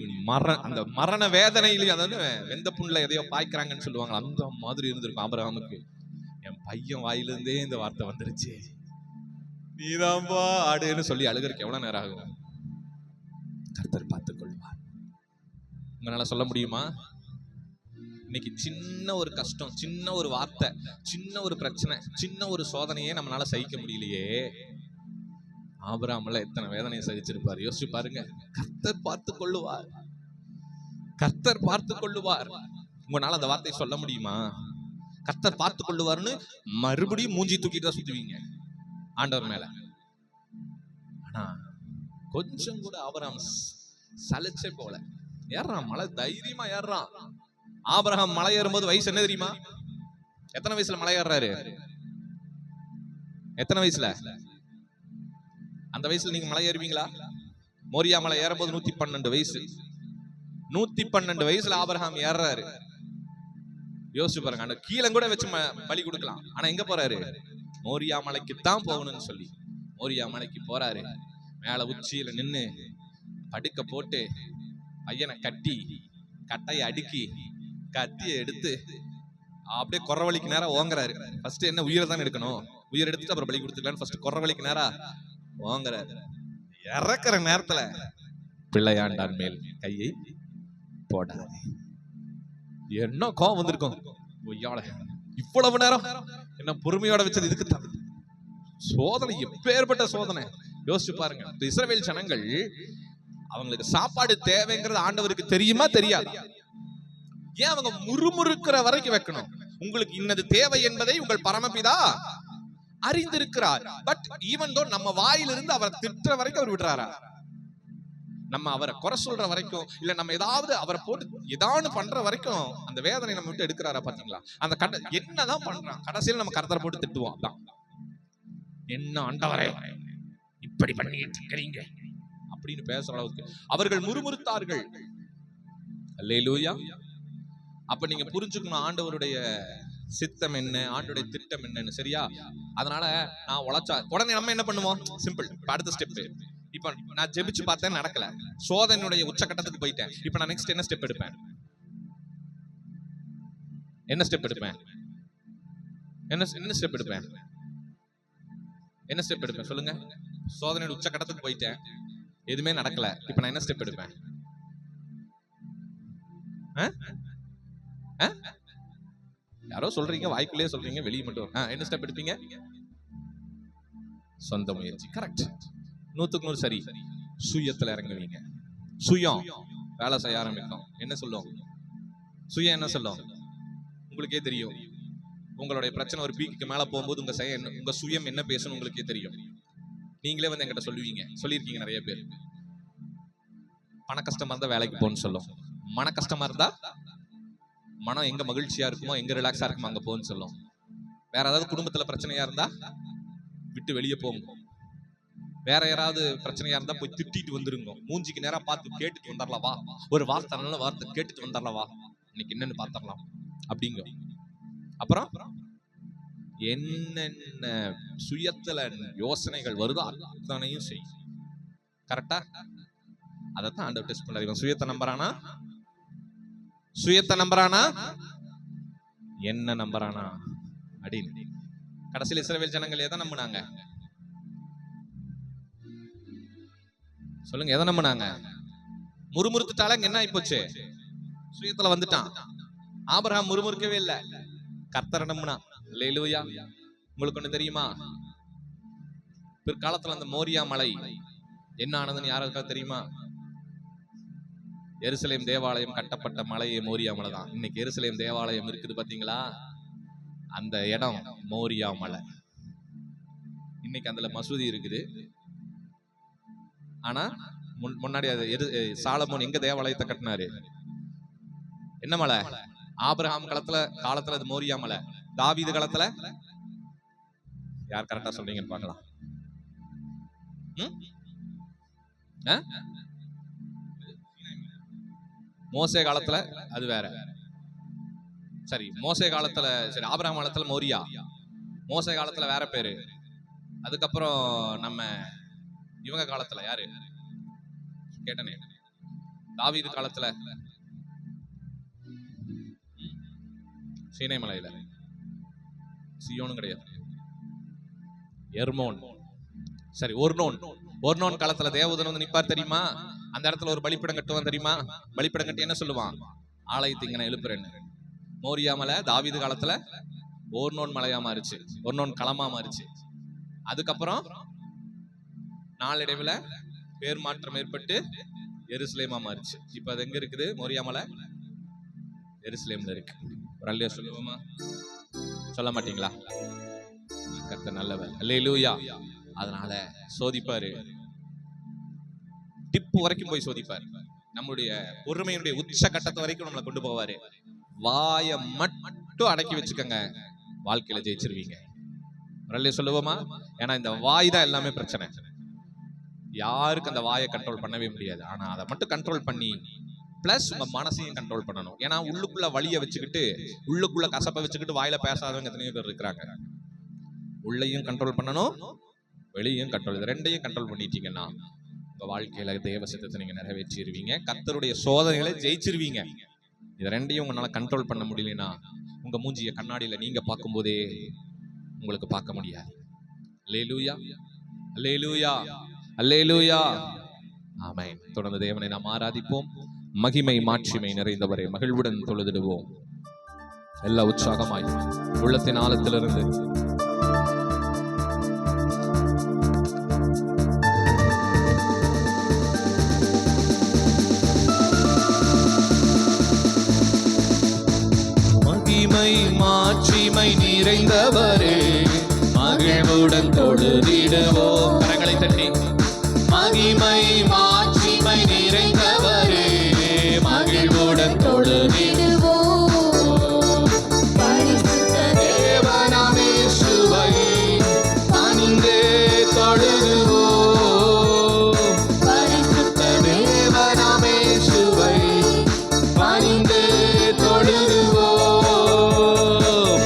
அந்த மரண வேதனையில, அதாவது வெந்த புண்ணுல எதையோ பாய்க்கிறாங்கன்னு சொல்லுவாங்க, அந்த மாதிரி இருந்திருக்கும் ஆபிரகாமுக்கு. என் பையன் வாயிலிருந்தே இந்த வார்த்தை வந்துருச்சு, நீதான்பா ஆடுன்னு சொல்லி அழுகிறதுக்கு எவ்வளவு நேரம் ஆகும்? கர்த்தர் பார்த்துக் கொள்வார். உங்களால சொல்ல முடியுமா? இன்னைக்கு சின்ன ஒரு கஷ்டம், சின்ன ஒரு வார்த்தை, சின்ன ஒரு பிரச்சனை, சின்ன ஒரு சோதனையே நம்மளால சகிக்க முடியலையே. ஆபிரகாம் எத்தனை வேதனையை சகிச்சிருப்பார் யோசிச்சு பாருங்க. கர்த்தர் பார்த்துக் கொள்ளுவார், கர்த்தர் பார்த்துக் கொள்ளுவார். உங்களால அந்த வார்த்தையை சொல்ல முடியுமா? கர்த்தர் பார்த்துக் கொள்ளுவார்னு மறுபடியும் மூஞ்சி தூக்கிட்டு தான் சுத்துவீங்க ஆண்டவர் மேல. ஆனா கொஞ்சம் கூட ஆபிரகாம் சலிச்சே போல ஏறான், மலை தைரியமா ஏறான். ஆபிரகாம் மலை ஏறும்போது வயசு என்ன தெரியுமா? எத்தனை வயசுல மலை ஏறாரு? எத்தனை வயசுல? அந்த வயசுல நீங்க மலை ஏறுவீங்களா? மோரியா மலை ஏறும்போது 112 வயசு. 112 வயசுல ஆபிரகாம் ஏறாரு. யோசிச்சு பாருங்க. அந்த கீழே கூட வச்சு பலி கொடுக்கலாம். ஆனா எங்க போறாரு? மோரியா மலைக்கு தான் போகணும்னு சொல்லி மோரியா மலைக்கு போறாரு. மேல உச்சியில நின்னு படுக்க போட்டு பையனை கட்டி கட்டையை அடுக்கி கத்தியை எடுத்து அப்படியே குறவழிக்கு நேரம் ஓங்குறாரு. ஃபர்ஸ்ட் என்ன உயிரை தான் எடுக்கணும், உயிர் எடுத்துட்டு அப்புறம் பலி கொடுத்துக்கலான்னு ஃபர்ஸ்ட் குறவழிக்கு நேரா ஓங்குறாரு. இறக்குற நேரத்துல பிள்ளையாண்டான் மேல் கையை போடாது. என்ன கோவம் வந்திருக்கும், இவ்வளவு நேரம் என்ன பொறுமையோட வச்சது இதுக்கு தான். சோதனை எப்பேற்பட்ட சோதனை யோசிச்சு பாருங்க. இஸ்ரவேல் ஜனங்கள் அவங்களுக்கு சாப்பாடு தேவைங்கிறது ஆண்டவருக்கு தெரியுமா தெரியாது? ஏன் அவங்க முறுமுறுக்கிற வரைக்கும் வைக்கணும்? உங்களுக்கு இன்னது தேவை என்பதை உங்கள் பரமபிதா அறிந்திருக்கிறார். பட் ஈவன் தோ நம்ம வாயிலிருந்து அவரை திட்டுற வரைக்கும் அவர் விடுறாரா? நம்ம அவரை குறை சொல்ற வரைக்கும், இல்ல நம்ம ஏதாவது அவரை போட்டு ஏதாவது பண்ற வரைக்கும் அந்த வேதனை நம்ம விட்டு எடுக்கிறாரா? பாத்தீங்களா? அந்த என்னதான் பண்றான், கடைசியில் நம்ம கர்த்தரை போட்டு திட்டுவோம். அதான் என்ன ஆண்டவரே இப்படி பண்ணிட்டு இருக்கீங்க அப்படின்னு பேசுற அளவுக்கு அவர்கள் முறுமுறுத்தார்கள். அல்லேலூயா. அப்ப நீங்க புரிஞ்சுக்கணும் ஆண்டவருடைய சித்தம் என்ன, ஆண்டவருடைய திட்டம் என்னன்னு. சரியா? அதனால நான் உழைச்சா உடனே நம்ம என்ன பண்ணுவோம்? சிம்பிள். அடுத்த ஸ்டெப். இப்ப நான் ஜெபிச்சு பார்த்தேன், நடக்கல, சோதனையுடைய உச்சகட்டத்துக்கு போயிட்டேன். இப்ப நான் நெக்ஸ்ட் என்ன ஸ்டெப் எடுப்பேன்? என்ன ஸ்டெப் எடுப்பேன்? என்ன ஸ்டெப் எடுப்பேன்? என்ன ஸ்டெப் எடுப்பேன் சொல்லுங்க? சோதனையோட உச்சகட்டத்துக்கு போயிட்டேன், எதுவுமே நடக்கல. இப்ப நான் என்ன ஸ்டெப் எடுப்பேன்? யாரோ சொல்றீங்க, வாய்க்குள்ளேயே சொல்றீங்க, வெளியே மட்டும். என்ன ஸ்டெப் எடுப்பீங்க? சொந்த முயற்சி. கரெக்ட், 100க்கு 100 சரி. சுயத்துல இறங்குவீங்க. சுயம் வேலை செய்ய ஆரம்பிக்கும். என்ன சொல்லும் சுயம்? என்ன சொல்லும்? உங்களுக்கே தெரியும். உங்களுடைய பிரச்சனை ஒரு பீக்கு மேல போகும்போது உங்க சுயம் என்ன பேசணும் உங்களுக்கே தெரியும். நீங்களே வந்து என்கிட்ட சொல்லுவீங்க, சொல்லியிருக்கீங்க நிறைய பேர். பண கஷ்டமா இருந்தா வேலைக்கு போன்னு சொல்லும். மன கஷ்டமா இருந்தா மனம் எங்க மகிழ்ச்சியா இருக்குமோ, எங்க ரிலாக்ஸா இருக்குமோ அங்க போன்னு சொல்லும். வேற ஏதாவது குடும்பத்துல பிரச்சனையா இருந்தா விட்டு வெளியே போங்க. வேற யாராவது பிரச்சனையா இருந்தா போய் திட்டிட்டு வந்துருங்க. மூஞ்சிக்கு நேரா பார்த்து கேட்டுட்டு வந்துடலாம் வா, ஒரு வார்த்தை நல்ல வார்த்தை கேட்டுட்டு வந்துடலாம் வா, இன்னைக்கு என்னன்னு பாத்திரலாம் அப்படிங்க. அப்புறம் என்னென்ன சுயத்துல யோசனைகள் வருதோ அத்தனையும் செய்யும். கரெக்டா? அதைத்தான் ஆண்டவர் டெஸ்ட் பண்றாரு. இவன் சுயத்தை நம்புறானா, சுயத்தை நம்புறானா, என்ன நம்புறானா அப்படின்னு. கடைசியில் இஸ்ரவேல் ஜனங்கள் எதை நம்பினாங்க சொல்லுங்க? எதை நம்பினாங்க? முறுமுறுத்துட்டால என்ன ஆயிப்போச்சு? சுயத்துல வந்துட்டான். ஆபிரகாம் முறுமுறுக்கவே இல்லை, கர்த்தரை நம்பினான். அல்லேலூயா. உங்களுக்கு ஒண்ணு தெரியுமா? பிற்காலத்துல அந்த மோரியா மலை என்ன ஆனதுன்னு யாருக்கா தெரியுமா? எருசலேம் தேவாலயம் கட்டப்பட்ட மலையே மோரியா மலை தான். இன்னைக்கு எருசலேம் தேவாலயம் இருக்குது பாத்தீங்களா? அந்த இடம் மோரியா மலை. இன்னைக்கு அதுல மசூதி இருக்குது. ஆனா முன்னாடி சாலமோன் எங்க தேவாலயத்தை கட்டினாரு? என்ன மலை? ஆபிரகாம் காலத்துல அது மோரியா மலை. தாவீது காலத்துல யார் கரெக்டா சொல்றீங்கன்னு பார்க்கலாம். மோசே காலத்துல அது வேற. சரி, மோசே காலத்துல, சரி, ஆபிரகாம் காலத்துல மோரியா, மோசே காலத்துல வேற பேரு. அதுக்கப்புறம் நம்ம இவங்க காலத்துல யாரு? கேட்டனே, தாவீது காலத்துல சீனை மலையில சியோனும் கிடையாது, எர்மோன், சரி ஒர்னோன் காலத்துல தேவதூதன் வந்து நிப்பார் தெரியுமா? அந்த இடத்துல ஒரு பலிப்பிடம் கட்டுவான் தெரியுமா? பலிப்பிடம் கட்டி என்ன சொல்லுவான்? ஆலயத்தை இங்க நான் எழுப்புறேன்னு. மோரியா மலை தாவீது காலத்துல ஒர்னோன் மலையா மாறிச்சு, ஒர்னோன் களமா மாறிச்சு. அதுக்கப்புறம் நாளடைவுல பேர் மாற்றம் ஏற்பட்டு எருசலேமா மாறிச்சு. இப்ப அது எங்க இருக்குது? மோரியா மலை எருசலேம்ல இருக்கு. ஒரு அல்லேலூயா சொல்லுவோமா? சொல்ல மாட்டீங்களா? கர்த்தர் நல்லவர். அல்லேலூயா. அதனால சோதிப்பாரு, டிப்பு வரைக்கும் போய் சோதிப்பாரு. நம்முடைய பொறுமையினுடைய உச்ச கட்டத்தை வரைக்கும் நம்மளை கொண்டு போவாரு. வாயை மட்டும் அடக்கி வச்சுக்கங்க, வாழ்க்கையில ஜெயிச்சிருவீங்க. ஒரு சொல்லுவோமா? ஏன்னா இந்த வாய் தான் எல்லாமே பிரச்சனை. யாருக்கு அந்த வாயை கண்ட்ரோல் பண்ணவே முடியாது. ஆனா அதை மட்டும் கண்ட்ரோல் பண்ணி பிளஸ் உங்க மனசையும் கண்ட்ரோல் பண்ணணும். ஏன்னா உள்ளுக்குள்ள வலியை வச்சுக்கிட்டு, உள்ளுக்குள்ள கசப்பை வச்சுக்கிட்டு வாயில பேசாதவங்க எத்தனையோ பேர் இருக்கிறாங்க. உள்ளையும் கண்ட்ரோல் பண்ணணும், வெளியும் கண்ட்ரோல். இது ரெண்டையும் கண்ட்ரோல் பண்ணிட்டீங்கன்னா உங்க வாழ்க்கையில தேவ சித்தத்தை நீங்க நிறைவேற்றிடுவீங்க, கர்த்தருடைய சோதனைகளை ஜெயிச்சிருவீங்க. இது ரெண்டையும் உங்களால கண்ட்ரோல் பண்ண முடியலன்னா உங்க மூஞ்சிய கண்ணாடியில நீங்க பார்க்கும் போதே உங்களுக்கு பார்க்க முடியாது. அல்லேலூயா, அல்லேலூயா, அல்லேலூயா, ஆமென். தொடர்ந்து தேவனை நாம் ஆராதிப்போம். மகிமை மாட்சிமை நிறைந்தவரை மகிழ்வுடன் தொழுதிடுவோம். எல்லா உற்சாகமாய் உள்ளத்தின் ஆழத்திலிருந்து மகிமை மாட்சிமை நிறைந்தவரே மகிழ்வுடன் தொழுதிடுவோம். கரங்களை தட்டி மகிமை மாட்சிமை நிறைந்தவரே மகிழ்வுடன் தொழுதிடுவோம். பரிசுத்த தேவனாம் இயேசுவை பணிந்தே தொழுதுவோம். பரிசுத்த தேவனாம் இயேசுவை பணிந்தே தொழுதுவோம்.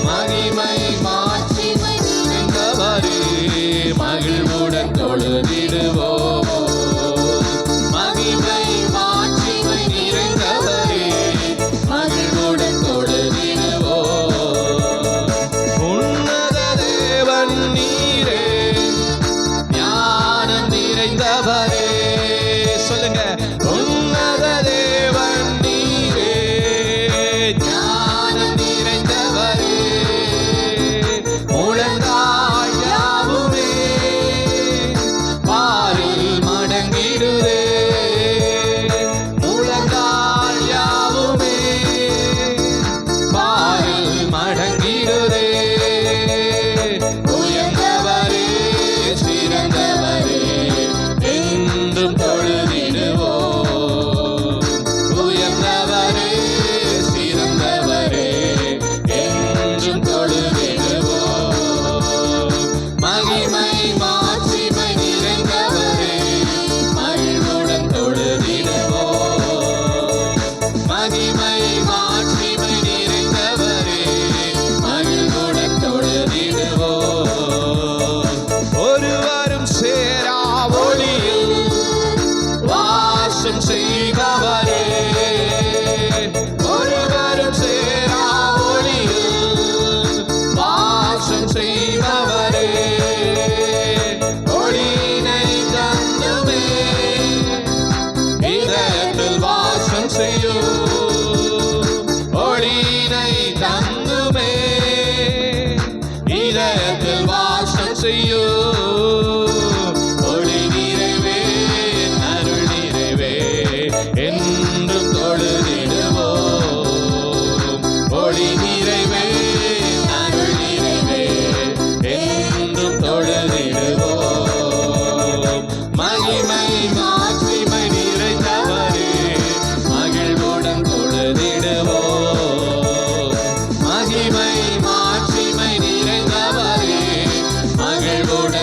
மகிமை மாட்சிமை நிறைந்தவரே மகிழ்வுடன் தொழுதிடுவோம். மகிமை மாட்சிமை நிறைந்தவரே மகிழ்வுடன் தொழுதிடுவோம். உன்னத தேவன் நீரே, ஞானம் நிறைந்தவரே. சொல்லுங்க, உன்னத தேவன் நீரே, ஞானம் நிறைந்தவரே. முழங்கால் யாவுமே பாரில் மடங்கிடுதே. முழங்கால் யாவுமே பாரில் மடங்கிடுதே. உயர்ந்தவரே சிறந்தவரே என்றும் தொழுதிடுவோம். உயர்ந்தவரே சிறந்தவரே என்றும் தொழுதிடுவோம். மகிமை மாட்சிமை நிறைந்தவரே மகிழ்வுடன் தொழுதிடுவோம். மகிமை மாட்சிமை நிறைந்தவரே மகிழ்வுடன் தொழுதிடுவோம். ஒருவரும் சேரா ஒளியில் வாசம் செய்பவரே. ஒருவரும் சேரா ஒளியில் வாசம் செய்பவரே. ஒளியினை தந்துமே இதயத்தில் வாசம் செய்யும். ஒளியினை தந்துமே இதயத்தில் வாசம் செய்யும். ஒளி நிறைவே அருள் நிறைவே என்றும் தொழுதிடுவோம். ஒளி நிறைவே அருள் நிறைவே என்றும் தொழுதிடுவோம். மகிமை மாட்சிமை நிறைந்தவரே மகிழ்வுடன் தொழுதிடுவோம். மகிமை மாட்சிமை நிறைந்தவரே மகிழ்வுடன்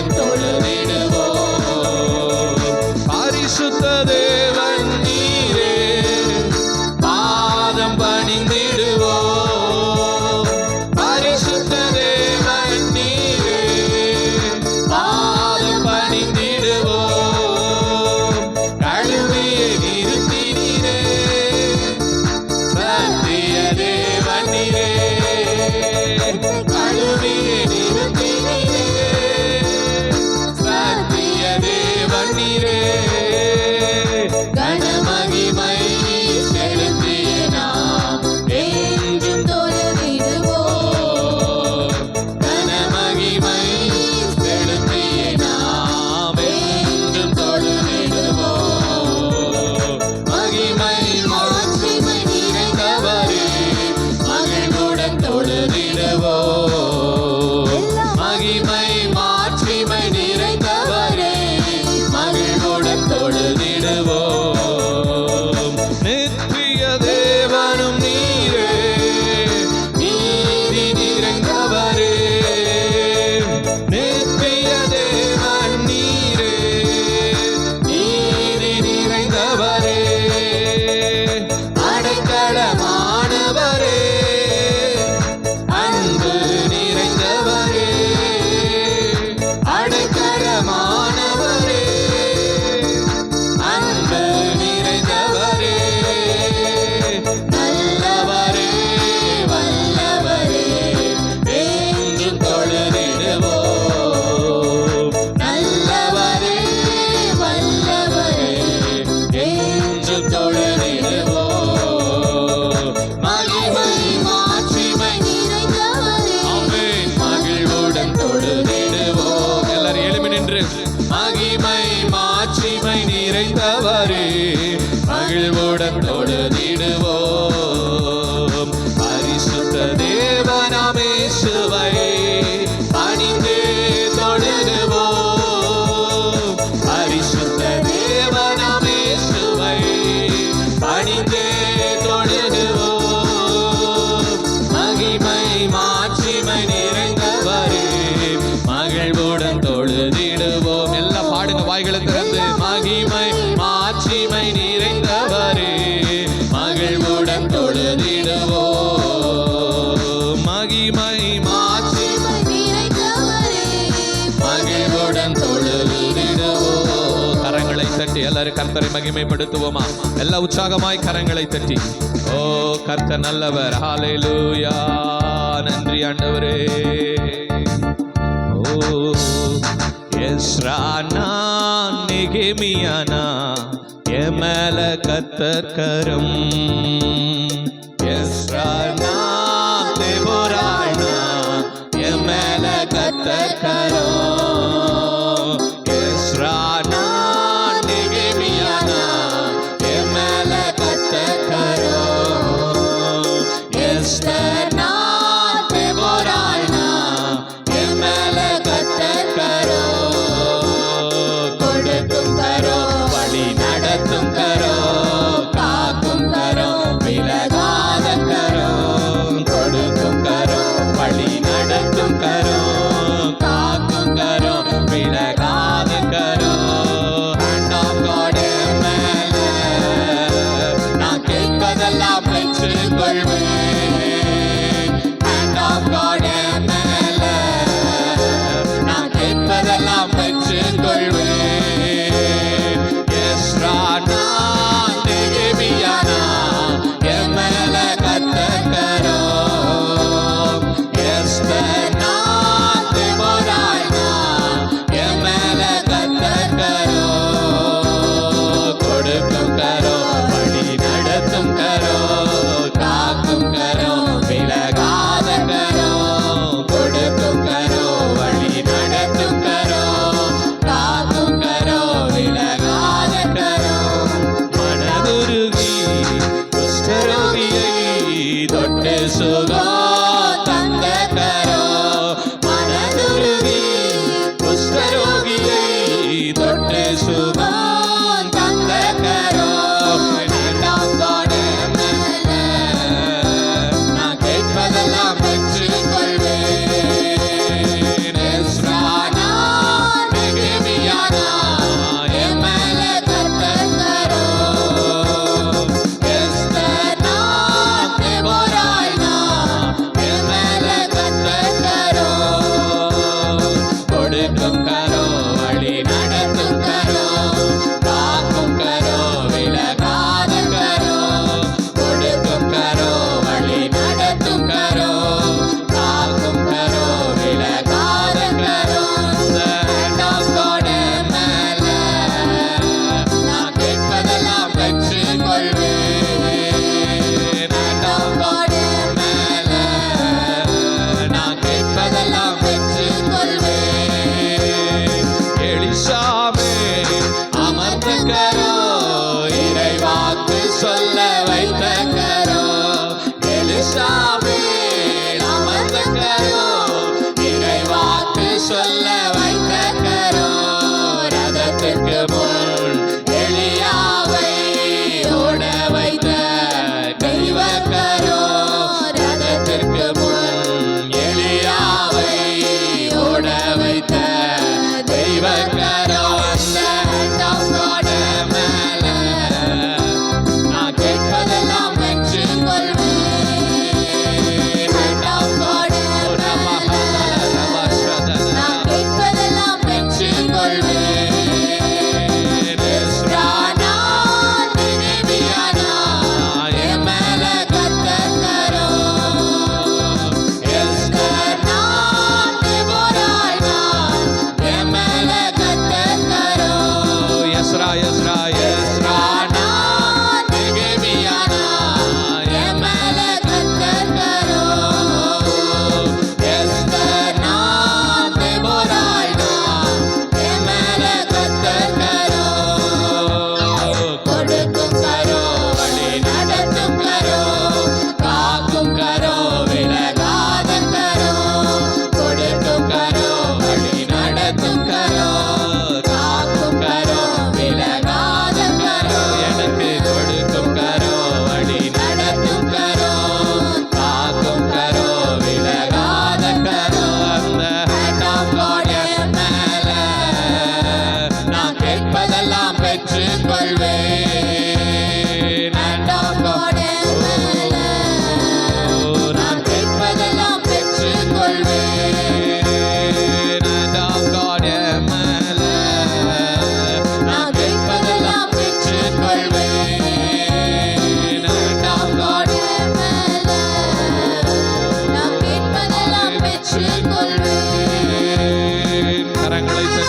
நிறைந்தவரே மகிழ்வுடன் தொழுதிடுவோம். பரிசுத்த தேவனாம் இயேசுவை பணிந்து தொழுதுவோம். பரிசுத்த தேவனாம் இயேசுவை பணிந்து தொழுதுவோம். மகிமை மாட்சிமை நிறைந்தவரே மகிழ்வுடன் தொழுதிடுவோம். எல்லாம் பாடுங்க வாய்களை திறந்து. மகிமை மாட்சிமை நிறைந்தவரே மகிழ்வுடன் தொழுதிடுவோம். மகிமை மாட்சிமை மகிழ்வுடன் தொழுதிடுவோம். கரங்களை தட்டி எல்லாரும் கர்த்தரை மகிமைப்படுத்துவோமா? எல்லா உற்சாகமாய் கரங்களை தட்டி. ஓ கர்த்தர் நல்லவர். ஹalleluya. நன்றி ஆண்டவரே. ஓ எஸ்ரானா நெகேமியானா எமேல கர்த்தர் கரம். எஸ்ரானா தெபோரானா எமேல கர்த்தர் கரம். எஸ்ரானா நெகேமியானா எமேல கர்த்தர் கரம். எஸ்தர்னா தெபோரானா எமேல கர்த்தர் கரம். கொடுக்கும் கரோ வழி நடத்தும் கரோ காக்கும் கரோ விலகாத கரோ. கொடுக்கும் கரோ வழி நடத்தும் கரோ காக்கும் கரோ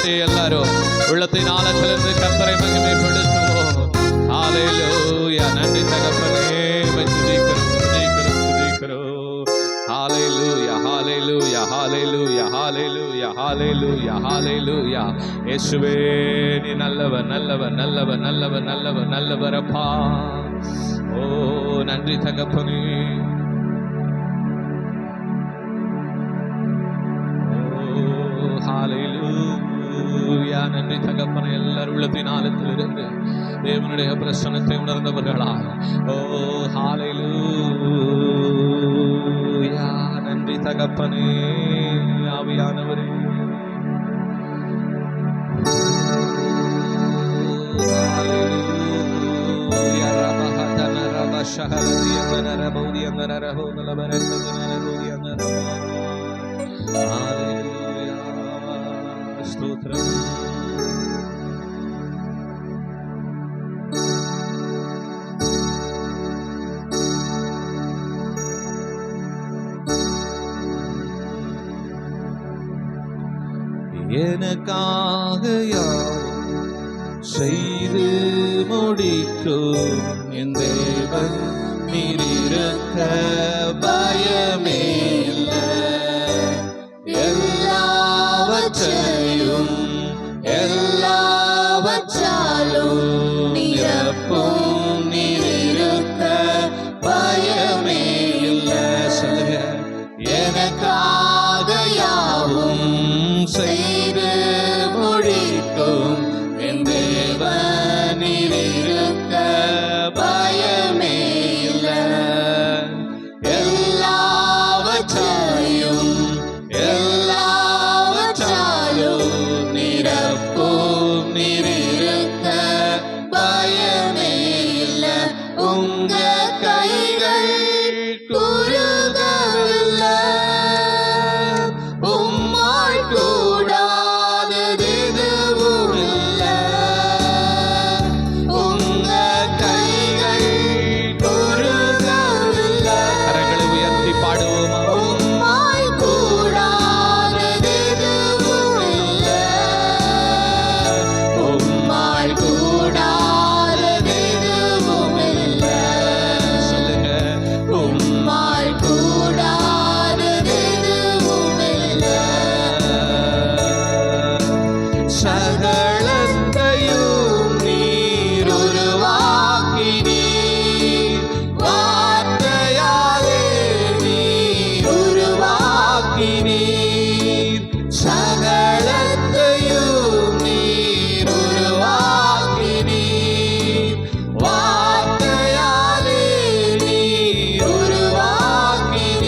தட்டி எல்லாரும் உள்ளத்தின் ஆழத்திலிருந்து கர்த்தரை மகிமைப்படுத்துவோம். ஹalleluya. நன்றி தகப்பனே, துதிக்கிறோம் துதிக்கிறோம் துதிக்கிறோம். ஹalleluya ஹalleluya ஹalleluya ஹalleluya ஹalleluya ஹalleluya. இயேசுவே நீ நல்லவர் நல்லவர் நல்லவர் நல்லவர் நல்லவர் நல்லவர் அப்பா. ஓ நன்றி தகப்பனே. ஹalleluya. நன்றி தகப்பனே. எல்லாரும் உள்ளத்தின் ஆழத்திலிருந்து தேவனுடைய பிரசன்னத்தை உணர்ந்தவர்களாய் ஓ ஹalleluya. நன்றி தகப்பனே. ஆவியானவரே ஹalleluya. ரபஹதன ரபஷஹலதியன ரபௌதியன ரஹோதல பரந்தன ரபௌதியன ஹalleluya. ஸ்தோத்திரம். எனக்காக யாவும் செய்து முடிக்கும் என் தேவன் நீர் இருக்க பயமே இல்லை. எல்லாவற்றையும் எல்லாவற்றாலும் நிரப்பும் நீர் இருக்க பயமே இல்லை. சொல்லுங்க. எனக்காக யாவும் செய்து முடிக்கும் என் தேவன் நீர் இருக்க பயமே இல்லை. எல்லாவற்றையும் எல்லாவற்றாலும் நிரப்பும் நீர் இருக்க பயமே இல்லை. உங்க கைகள் குறுகவில்லை. உம்மால் கூடாதது எதுவும் இல்லை. உங்க கைகள் குறுகவில்லை. கரங்களை உயர்த்தி பாடுவோமா. உம்மால் கூடாதது எதுவும் இல்லை. உம்மால் கூடாதது எதுவும் இல்லை. சொல்லுங்க. உம்மால் கூடாதது எதுவும் இல்லை. சகலத்தையும் நீர் உருவாக்கினீர். வார்த்தையாலே நீர் உருவாக்கினீர். சகலத்தையும் நீர் உருவாக்கினீர். வார்த்தையாலே நீர் உருவாக்கினீர்.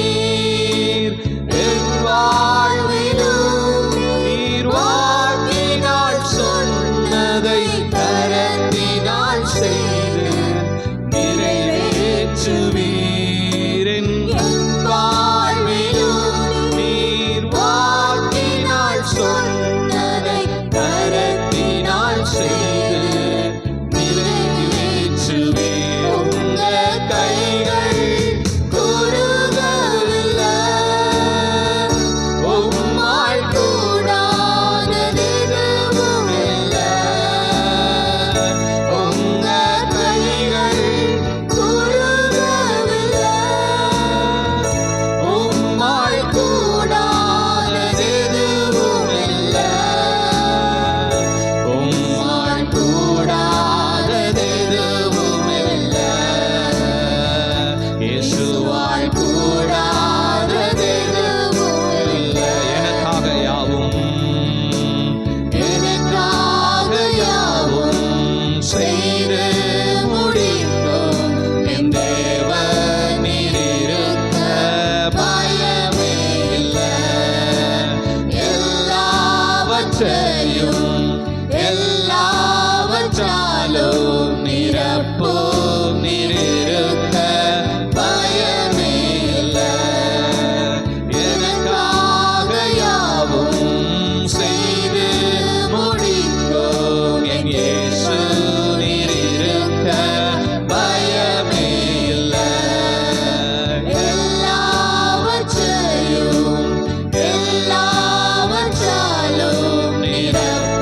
என் வாழ்விலும் நீர் வாக்கினால் சொன்னதை கரத்தினால் செய்து நிறைவேற்றுவீர். என் வாழ்விலும் நீர் வாக்கினால் சொன்னதை கரத்தினால் செய்து நிறைவேற்றுவீர். உங்க கைகள் குறுகவில்லை. உம்மால் கூடாதது எதுவும் இல்லை. உங்க கைகள் குறுகவில்லை. உம்மால் கூடாதது எதுவும் இல்லை. உம்மால் கூடாதது எதுவும் இல்லை. இயேசுவால் கூடாதது எதுவும் இல்லை. எனக்காக யாவும் எனக்காக யாவும் செய்து முடிக்கும் என் தேவன் நீர் இருக்க பயமே இல்லை. எல்லாவற்றையும் எல்லாவற்றாலும் நிரப்பும் நீர் இருக்க பயமே இல்லை. எனக்காக யாவும் செய்து முடிக்கும் என் இயேசு நீர் இருக்க பயமே இல்லை. எல்லாவற்றையும் எல்லாவற்றாலும் நிரப்பும்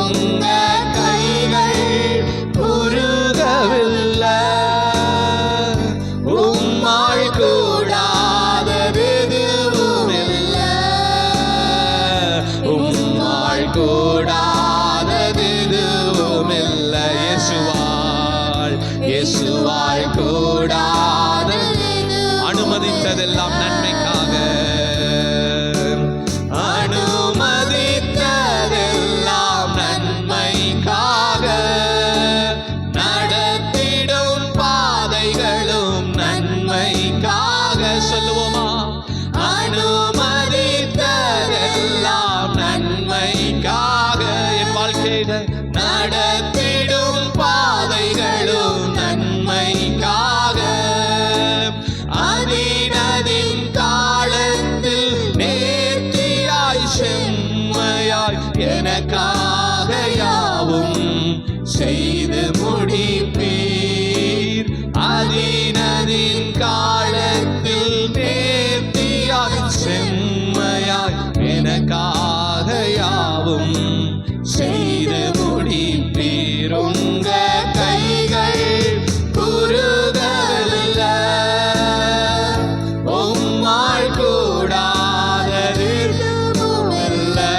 உங்க கைகள் உருகவில்லை. உம்மாள் கூடாதது எதுவும் இல்லை. உம்மாள் கூடாதது எதுவும் இல்லை. இயேசுவாள் கூடாதது அனுமதித்ததெல்லாம் நன்மைக்காக. அனுமதித்ததெல்லாம் நன்மைக்காக. நடத்திடும் பாதைகளும் நன்மைக்காக. சொல்லுவோமா? அனுமதித்ததெல்லாம் நன்மைக்காக. என் வாழ்க்கையில நடத்திடும் பாதைகளும் நன்மைக்காக. அதினதின் காலத்தில் நேர்த்தியாய் செம்மையாய் எனக்காக யாவும் செய்து முடிப்பீர். அதினதின் காலத்தில் நேர்த்தியாய் செம்மையாய் எனக்காக யாவும் செய்து முடிப்பீர். உங்க கைகள் உருகவில்லை. உம்மாள் கூடாதது எதுவும் இல்லை.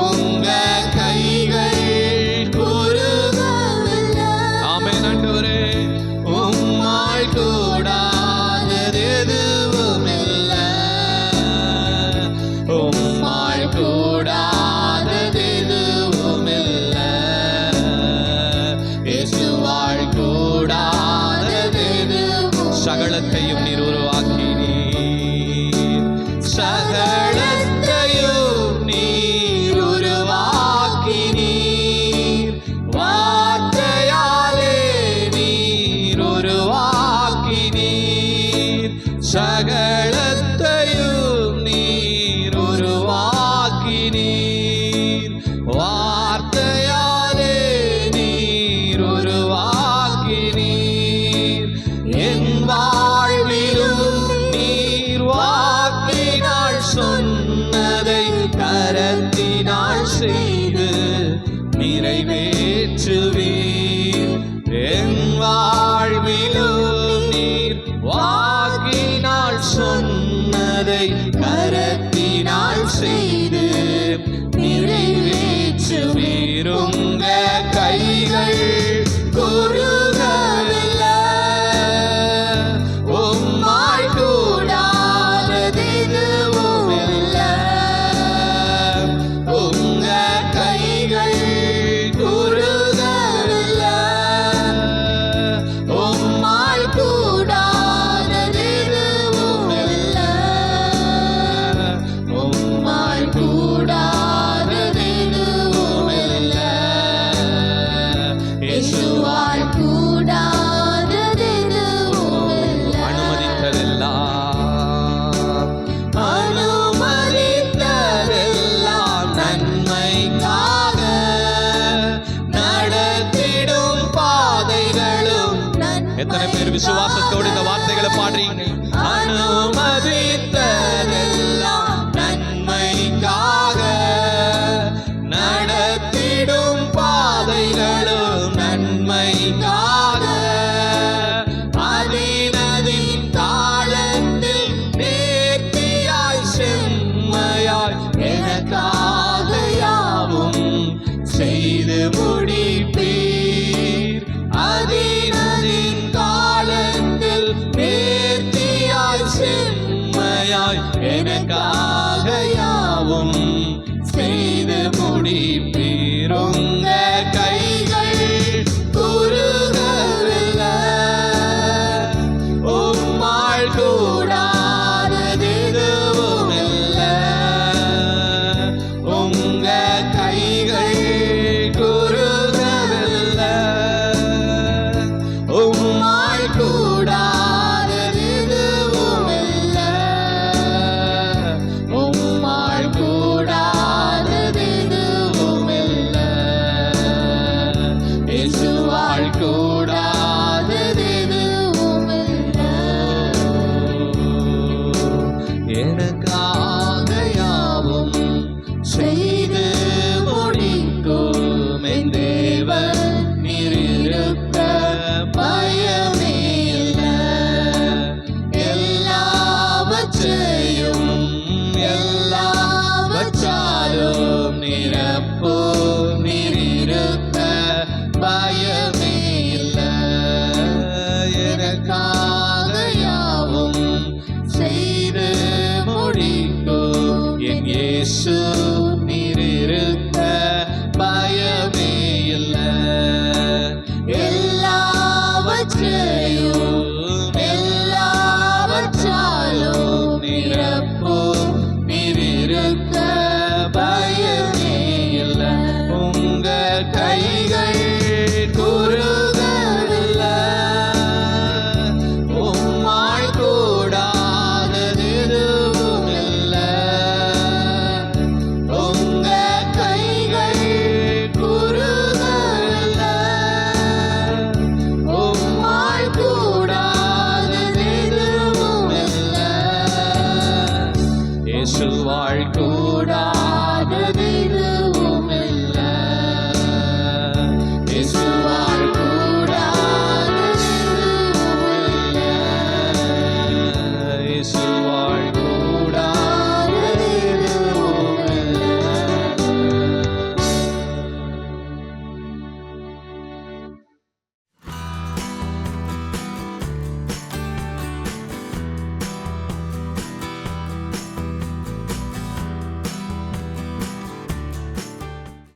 உங்க கைகள் உருகவில்லை. ஆமென் ஆண்டவரே. உம்மாள் கூடாதது எதுவும் இல்லை. உம்மாள் கூடாதது எதுவும் இல்லை. இயேசுவாள் கூடாதது எதுவும். சகலத்தையும் நீர் உருவாக்கினீர். சகலத்தையும் நீர் உருவாக்கினீர். வார்த்தையாலே நீர் உருவாக்கினீர். சகலத்தையும் நீர் உருவாக்கினீர். வார்த்தையாலே நீர் உருவாக்கினீர். என் வாழ்விலும் நீர் வாக்கினால் சொன்னதை கரத்தினால் செய்து நிறைவேற்றுவீர். என் வாழ்விலும் நீர் வாக்கினால் சொன்னதை கரத்தினால் செய்து நிறைவேற்றுவீர். உங்க கைகள் குறுகவில்லை. உம்மாள் கூடாதது எதுவும் இல்லை. உங்க கைகள் குறுகவில்லை. உம்மாள் கூடாதது எதுவும் இல்லை. உம்மாள் கூடாதது எதுவும் இல்லை. இயேசுவாள் கூடாதது எதுவும் இல்லை. அனுமதித்ததெல்லாம் நன்மைக்காக. நடத்திடும் பாதைகளும். எத்தனை பேர் விசுவாசத்தோடு இந்த வார்த்தைகளை பாடுறீங்க? அனுமதித்ததெல்லாம் நன்மைக்காக. நடத்திடும் பாதைகளும் நன்மைக்காக. அதினதின் தாளத்தில் நேர்த்தியாய் செம்மையாய் எனக்காக யாவும் செய்து முடிப்பீர். அதினதின் காலத்தில் நேர்த்தியாய் செம்மையாய் எனக்காக யாவும் செய்து முடிப்பீர். உங்க கைகள் குறுகவில்லை. உம்மாள் கூடாதது எதுவும் இல்லை. உங்க கைகள் குறுகவில்லை. உம்மாள் கூடாதது எதுவும் இல்லை. உம்மாள் கூடாதது எதுவும் இல்லை. இயேசுவாள் கூடாதது எதுவும் இல்லை. எனக்கு